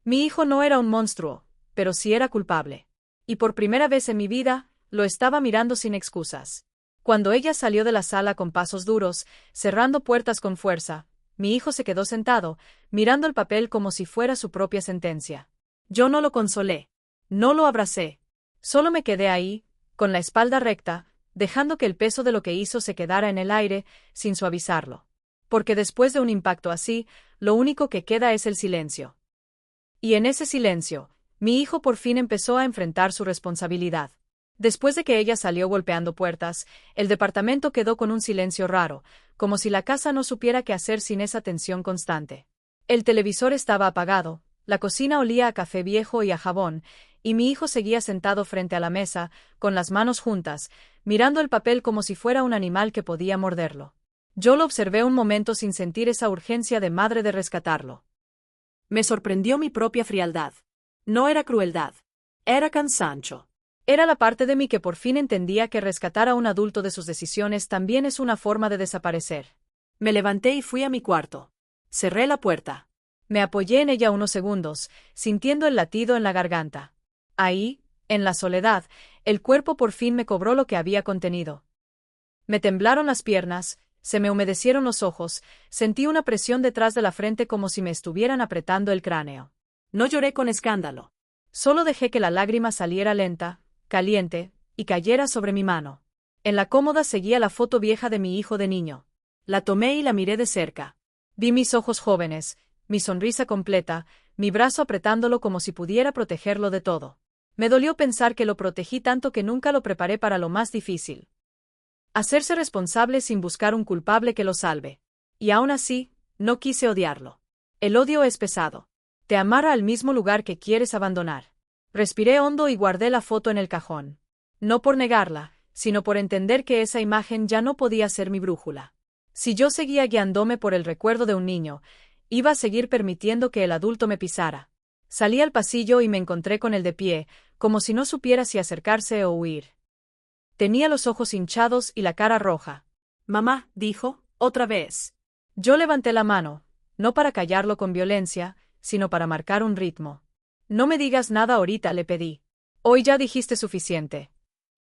Mi hijo no era un monstruo, pero sí era culpable. Y por primera vez en mi vida, lo estaba mirando sin excusas. Cuando ella salió de la sala con pasos duros, cerrando puertas con fuerza, mi hijo se quedó sentado, mirando el papel como si fuera su propia sentencia. Yo no lo consolé. No lo abracé. Solo me quedé ahí, con la espalda recta, dejando que el peso de lo que hizo se quedara en el aire, sin suavizarlo. Porque después de un impacto así, lo único que queda es el silencio. Y en ese silencio, mi hijo por fin empezó a enfrentar su responsabilidad. Después de que ella salió golpeando puertas, el departamento quedó con un silencio raro, como si la casa no supiera qué hacer sin esa tensión constante. El televisor estaba apagado, la cocina olía a café viejo y a jabón, y mi hijo seguía sentado frente a la mesa, con las manos juntas, mirando el papel como si fuera un animal que podía morderlo. Yo lo observé un momento sin sentir esa urgencia de madre de rescatarlo. Me sorprendió mi propia frialdad. No era crueldad. Era cansancio. Era la parte de mí que por fin entendía que rescatar a un adulto de sus decisiones también es una forma de desaparecer. Me levanté y fui a mi cuarto. Cerré la puerta. Me apoyé en ella unos segundos, sintiendo el latido en la garganta. Ahí, en la soledad, el cuerpo por fin me cobró lo que había contenido. Me temblaron las piernas, se me humedecieron los ojos, sentí una presión detrás de la frente como si me estuvieran apretando el cráneo. No lloré con escándalo. Solo dejé que la lágrima saliera lenta, caliente, y cayera sobre mi mano. En la cómoda seguía la foto vieja de mi hijo de niño. La tomé y la miré de cerca. Vi mis ojos jóvenes, mi sonrisa completa, mi brazo apretándolo como si pudiera protegerlo de todo. Me dolió pensar que lo protegí tanto que nunca lo preparé para lo más difícil. Hacerse responsable sin buscar un culpable que lo salve. Y aún así, no quise odiarlo. El odio es pesado. Te amarra al mismo lugar que quieres abandonar. Respiré hondo y guardé la foto en el cajón. No por negarla, sino por entender que esa imagen ya no podía ser mi brújula. Si yo seguía guiándome por el recuerdo de un niño, iba a seguir permitiendo que el adulto me pisara. Salí al pasillo y me encontré con él de pie, como si no supiera si acercarse o huir. Tenía los ojos hinchados y la cara roja. Mamá, dijo, otra vez. Yo levanté la mano, no para callarlo con violencia, sino para marcar un ritmo. No me digas nada ahorita, le pedí. Hoy ya dijiste suficiente.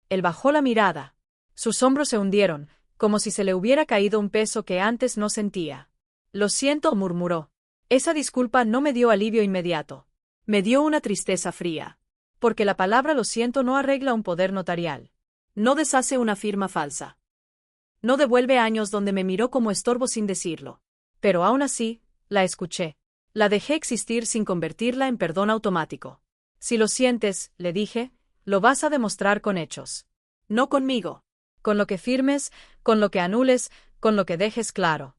Él bajó la mirada. Sus hombros se hundieron, como si se le hubiera caído un peso que antes no sentía. Lo siento, murmuró. Esa disculpa no me dio alivio inmediato. Me dio una tristeza fría. Porque la palabra lo siento no arregla un poder notarial. No deshace una firma falsa. No devuelve años donde me miró como estorbo sin decirlo. Pero aún así, la escuché. La dejé existir sin convertirla en perdón automático. Si lo sientes, le dije, lo vas a demostrar con hechos. No conmigo. Con lo que firmes, con lo que anules, con lo que dejes claro.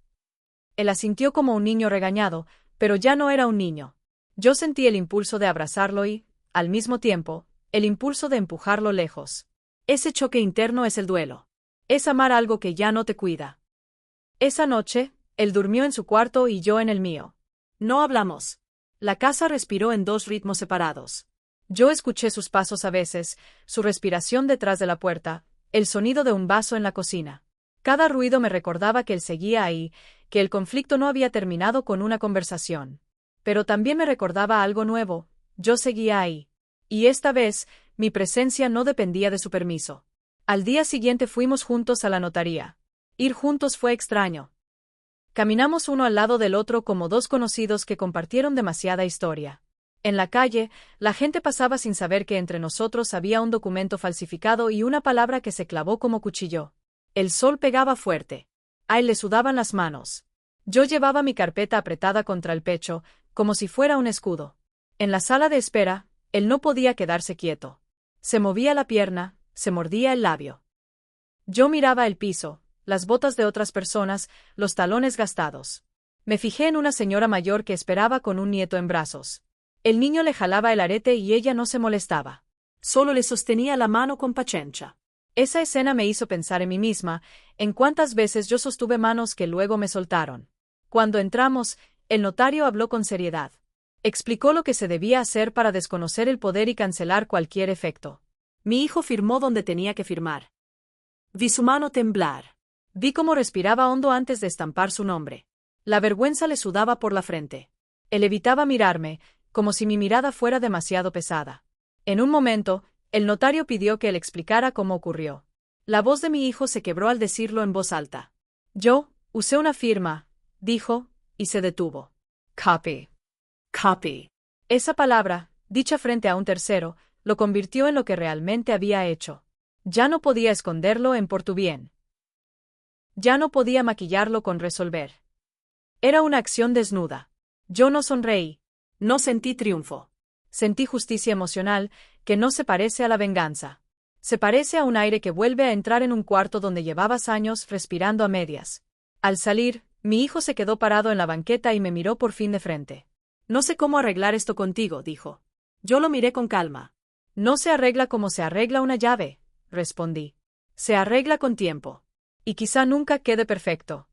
Él asintió como un niño regañado, pero ya no era un niño. Yo sentí el impulso de abrazarlo y, al mismo tiempo, el impulso de empujarlo lejos. Ese choque interno es el duelo. Es amar algo que ya no te cuida. Esa noche, él durmió en su cuarto y yo en el mío. No hablamos. La casa respiró en dos ritmos separados. Yo escuché sus pasos a veces, su respiración detrás de la puerta, el sonido de un vaso en la cocina. Cada ruido me recordaba que él seguía ahí, que el conflicto no había terminado con una conversación. Pero también me recordaba algo nuevo, yo seguía ahí. Y esta vez, mi presencia no dependía de su permiso. Al día siguiente fuimos juntos a la notaría. Ir juntos fue extraño. Caminamos uno al lado del otro como dos conocidos que compartieron demasiada historia. En la calle, la gente pasaba sin saber que entre nosotros había un documento falsificado y una palabra que se clavó como cuchillo. El sol pegaba fuerte. A él le sudaban las manos. Yo llevaba mi carpeta apretada contra el pecho, como si fuera un escudo. En la sala de espera, él no podía quedarse quieto. Se movía la pierna, se mordía el labio. Yo miraba el piso, las botas de otras personas, los talones gastados. Me fijé en una señora mayor que esperaba con un nieto en brazos. El niño le jalaba el arete y ella no se molestaba. Solo le sostenía la mano con paciencia. Esa escena me hizo pensar en mí misma, en cuántas veces yo sostuve manos que luego me soltaron. Cuando entramos, el notario habló con seriedad. Explicó lo que se debía hacer para desconocer el poder y cancelar cualquier efecto. Mi hijo firmó donde tenía que firmar. Vi su mano temblar. Vi cómo respiraba hondo antes de estampar su nombre. La vergüenza le sudaba por la frente. Él evitaba mirarme, como si mi mirada fuera demasiado pesada. En un momento, el notario pidió que él explicara cómo ocurrió. La voz de mi hijo se quebró al decirlo en voz alta. Yo usé una firma, dijo, y se detuvo. Copy. Copy. Esa palabra, dicha frente a un tercero, lo convirtió en lo que realmente había hecho. Ya no podía esconderlo en por tu bien. Ya no podía maquillarlo con resolver. Era una acción desnuda. Yo no sonreí. No sentí triunfo. Sentí justicia emocional, que no se parece a la venganza. Se parece a un aire que vuelve a entrar en un cuarto donde llevabas años respirando a medias. Al salir, mi hijo se quedó parado en la banqueta y me miró por fin de frente. No sé cómo arreglar esto contigo, dijo. Yo lo miré con calma. No se arregla como se arregla una llave, respondí. Se arregla con tiempo. Y quizá nunca quede perfecto.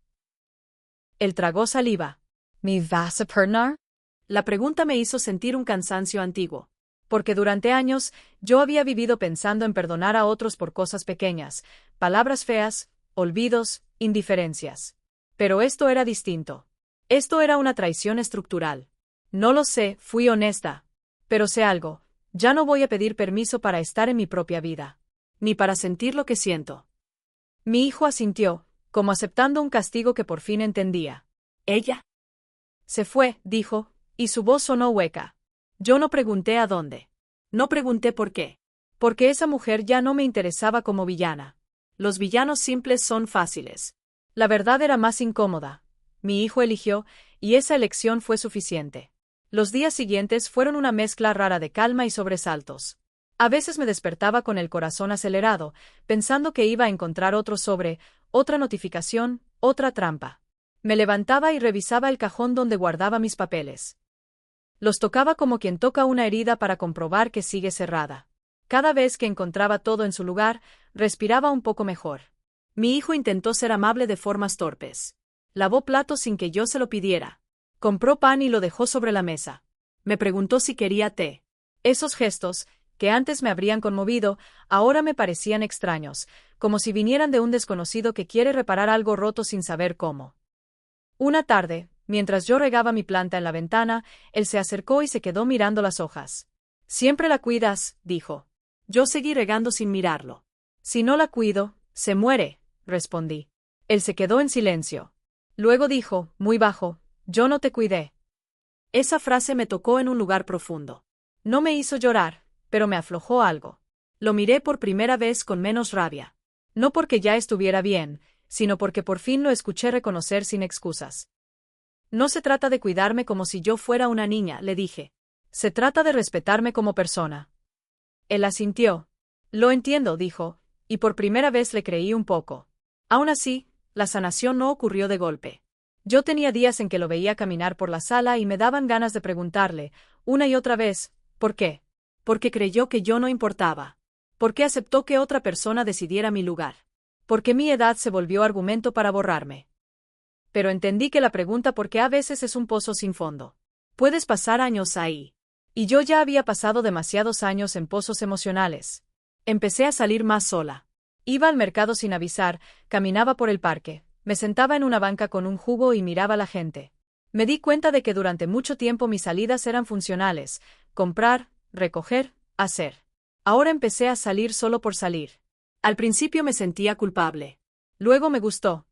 Él tragó saliva. ¿Me vas a perdonar? La pregunta me hizo sentir un cansancio antiguo. Porque durante años, yo había vivido pensando en perdonar a otros por cosas pequeñas, palabras feas, olvidos, indiferencias. Pero esto era distinto. Esto era una traición estructural. No lo sé, fui honesta. Pero sé algo, ya no voy a pedir permiso para estar en mi propia vida. Ni para sentir lo que siento. Mi hijo asintió, como aceptando un castigo que por fin entendía. ¿Ella? Se fue, dijo, y su voz sonó hueca. Yo no pregunté a dónde. No pregunté por qué. Porque esa mujer ya no me interesaba como villana. Los villanos simples son fáciles. La verdad era más incómoda. Mi hijo eligió, y esa elección fue suficiente. Los días siguientes fueron una mezcla rara de calma y sobresaltos. A veces me despertaba con el corazón acelerado, pensando que iba a encontrar otro sobre, otra notificación, otra trampa. Me levantaba y revisaba el cajón donde guardaba mis papeles. Los tocaba como quien toca una herida para comprobar que sigue cerrada. Cada vez que encontraba todo en su lugar, respiraba un poco mejor. Mi hijo intentó ser amable de formas torpes. Lavó platos sin que yo se lo pidiera. Compró pan y lo dejó sobre la mesa. Me preguntó si quería té. Esos gestos, que antes me habrían conmovido, ahora me parecían extraños, como si vinieran de un desconocido que quiere reparar algo roto sin saber cómo. Una tarde, mientras yo regaba mi planta en la ventana, él se acercó y se quedó mirando las hojas. Siempre la cuidas, dijo. Yo seguí regando sin mirarlo. Si no la cuido, se muere, respondí. Él se quedó en silencio. Luego dijo, muy bajo, yo no te cuidé. Esa frase me tocó en un lugar profundo. No me hizo llorar, pero me aflojó algo. Lo miré por primera vez con menos rabia. No porque ya estuviera bien, sino porque por fin lo escuché reconocer sin excusas. No se trata de cuidarme como si yo fuera una niña, le dije. Se trata de respetarme como persona. Él asintió. Lo entiendo, dijo, y por primera vez le creí un poco. Aún así, la sanación no ocurrió de golpe. Yo tenía días en que lo veía caminar por la sala y me daban ganas de preguntarle, una y otra vez, ¿por qué? Porque creyó que yo no importaba. Porque aceptó que otra persona decidiera mi lugar. Porque mi edad se volvió argumento para borrarme. Pero entendí que la pregunta por qué a veces es un pozo sin fondo. Puedes pasar años ahí. Y yo ya había pasado demasiados años en pozos emocionales. Empecé a salir más sola. Iba al mercado sin avisar, caminaba por el parque, me sentaba en una banca con un jugo y miraba a la gente. Me di cuenta de que durante mucho tiempo mis salidas eran funcionales, comprar, recoger, hacer. Ahora empecé a salir solo por salir. Al principio me sentía culpable. Luego me gustó.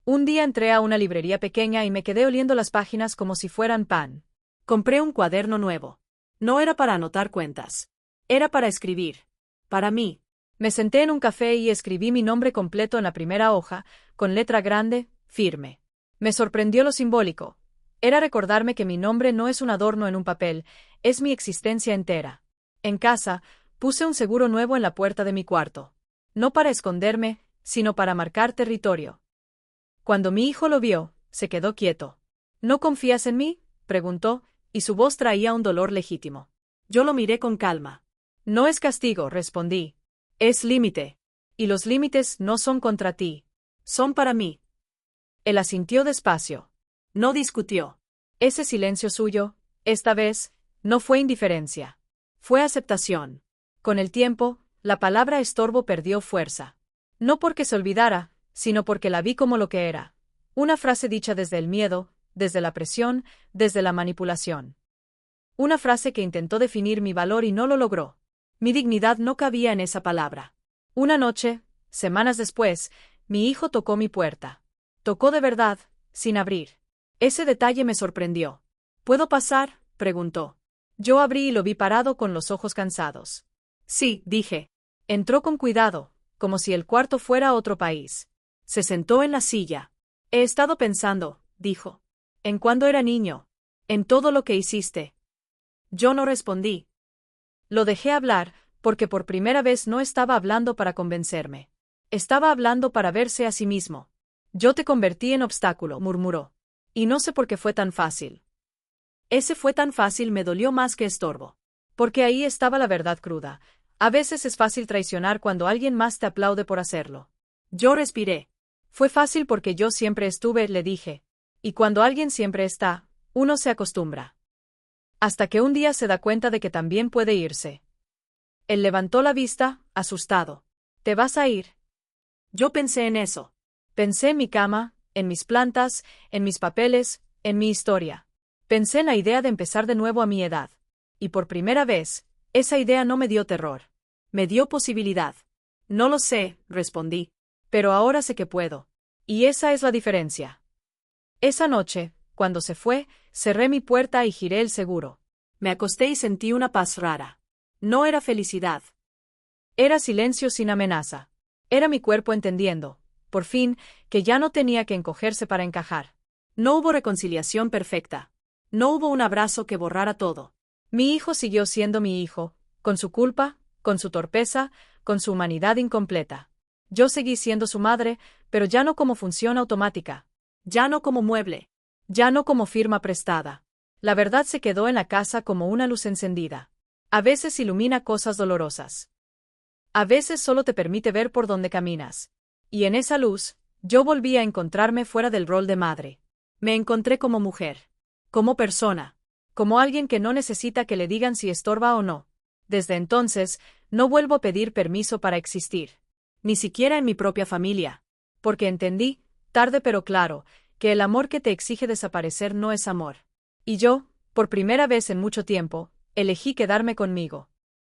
Un día entré a una librería pequeña y me quedé oliendo las páginas como si fueran pan. Compré un cuaderno nuevo. No era para anotar cuentas. Era para escribir. Para mí. Me senté en un café y escribí mi nombre completo en la primera hoja, con letra grande, firme. Me sorprendió lo simbólico. Era recordarme que mi nombre no es un adorno en un papel, es mi existencia entera. En casa, puse un seguro nuevo en la puerta de mi cuarto. No para esconderme, sino para marcar territorio. Cuando mi hijo lo vio, se quedó quieto. ¿No confías en mí?, preguntó, y su voz traía un dolor legítimo. Yo lo miré con calma. No es castigo, respondí. Es límite. Y los límites no son contra ti. Son para mí. Él asintió despacio. No discutió. Ese silencio suyo, esta vez, no fue indiferencia. Fue aceptación. Con el tiempo, la palabra estorbo perdió fuerza. No porque se olvidara, sino porque la vi como lo que era. Una frase dicha desde el miedo, desde la presión, desde la manipulación. Una frase que intentó definir mi valor y no lo logró. Mi dignidad no cabía en esa palabra. Una noche, semanas después, mi hijo tocó mi puerta. Tocó de verdad, sin abrir. Ese detalle me sorprendió. ¿Puedo pasar?, preguntó. Yo abrí y lo vi parado con los ojos cansados. Sí, dije. Entró con cuidado, como si el cuarto fuera otro país. Se sentó en la silla. He estado pensando, dijo. En cuando era niño. En todo lo que hiciste. Yo no respondí. Lo dejé hablar, porque por primera vez no estaba hablando para convencerme. Estaba hablando para verse a sí mismo. Yo te convertí en obstáculo, murmuró. Y no sé por qué fue tan fácil. Ese fue tan fácil me dolió más que estorbo. Porque ahí estaba la verdad cruda. A veces es fácil traicionar cuando alguien más te aplaude por hacerlo. Yo respiré. Fue fácil porque yo siempre estuve, le dije. Y cuando alguien siempre está, uno se acostumbra. Hasta que un día se da cuenta de que también puede irse. Él levantó la vista, asustado. ¿Te vas a ir? Yo pensé en eso. Pensé en mi cama, en mis plantas, en mis papeles, en mi historia. Pensé en la idea de empezar de nuevo a mi edad. Y por primera vez, esa idea no me dio terror. Me dio posibilidad. No lo sé, respondí. Pero ahora sé que puedo. Y esa es la diferencia. Esa noche, cuando se fue, cerré mi puerta y giré el seguro. Me acosté y sentí una paz rara. No era felicidad. Era silencio sin amenaza. Era mi cuerpo entendiendo, por fin, que ya no tenía que encogerse para encajar. No hubo reconciliación perfecta. No hubo un abrazo que borrara todo. Mi hijo siguió siendo mi hijo, con su culpa, con su torpeza, con su humanidad incompleta. Yo seguí siendo su madre, pero ya no como función automática. Ya no como mueble. Ya no como firma prestada. La verdad se quedó en la casa como una luz encendida. A veces ilumina cosas dolorosas. A veces solo te permite ver por dónde caminas. Y en esa luz, yo volví a encontrarme fuera del rol de madre. Me encontré como mujer. Como persona. Como alguien que no necesita que le digan si estorba o no. Desde entonces, no vuelvo a pedir permiso para existir. Ni siquiera en mi propia familia. Porque entendí, tarde pero claro, que el amor que te exige desaparecer no es amor. Y yo, por primera vez en mucho tiempo, elegí quedarme conmigo.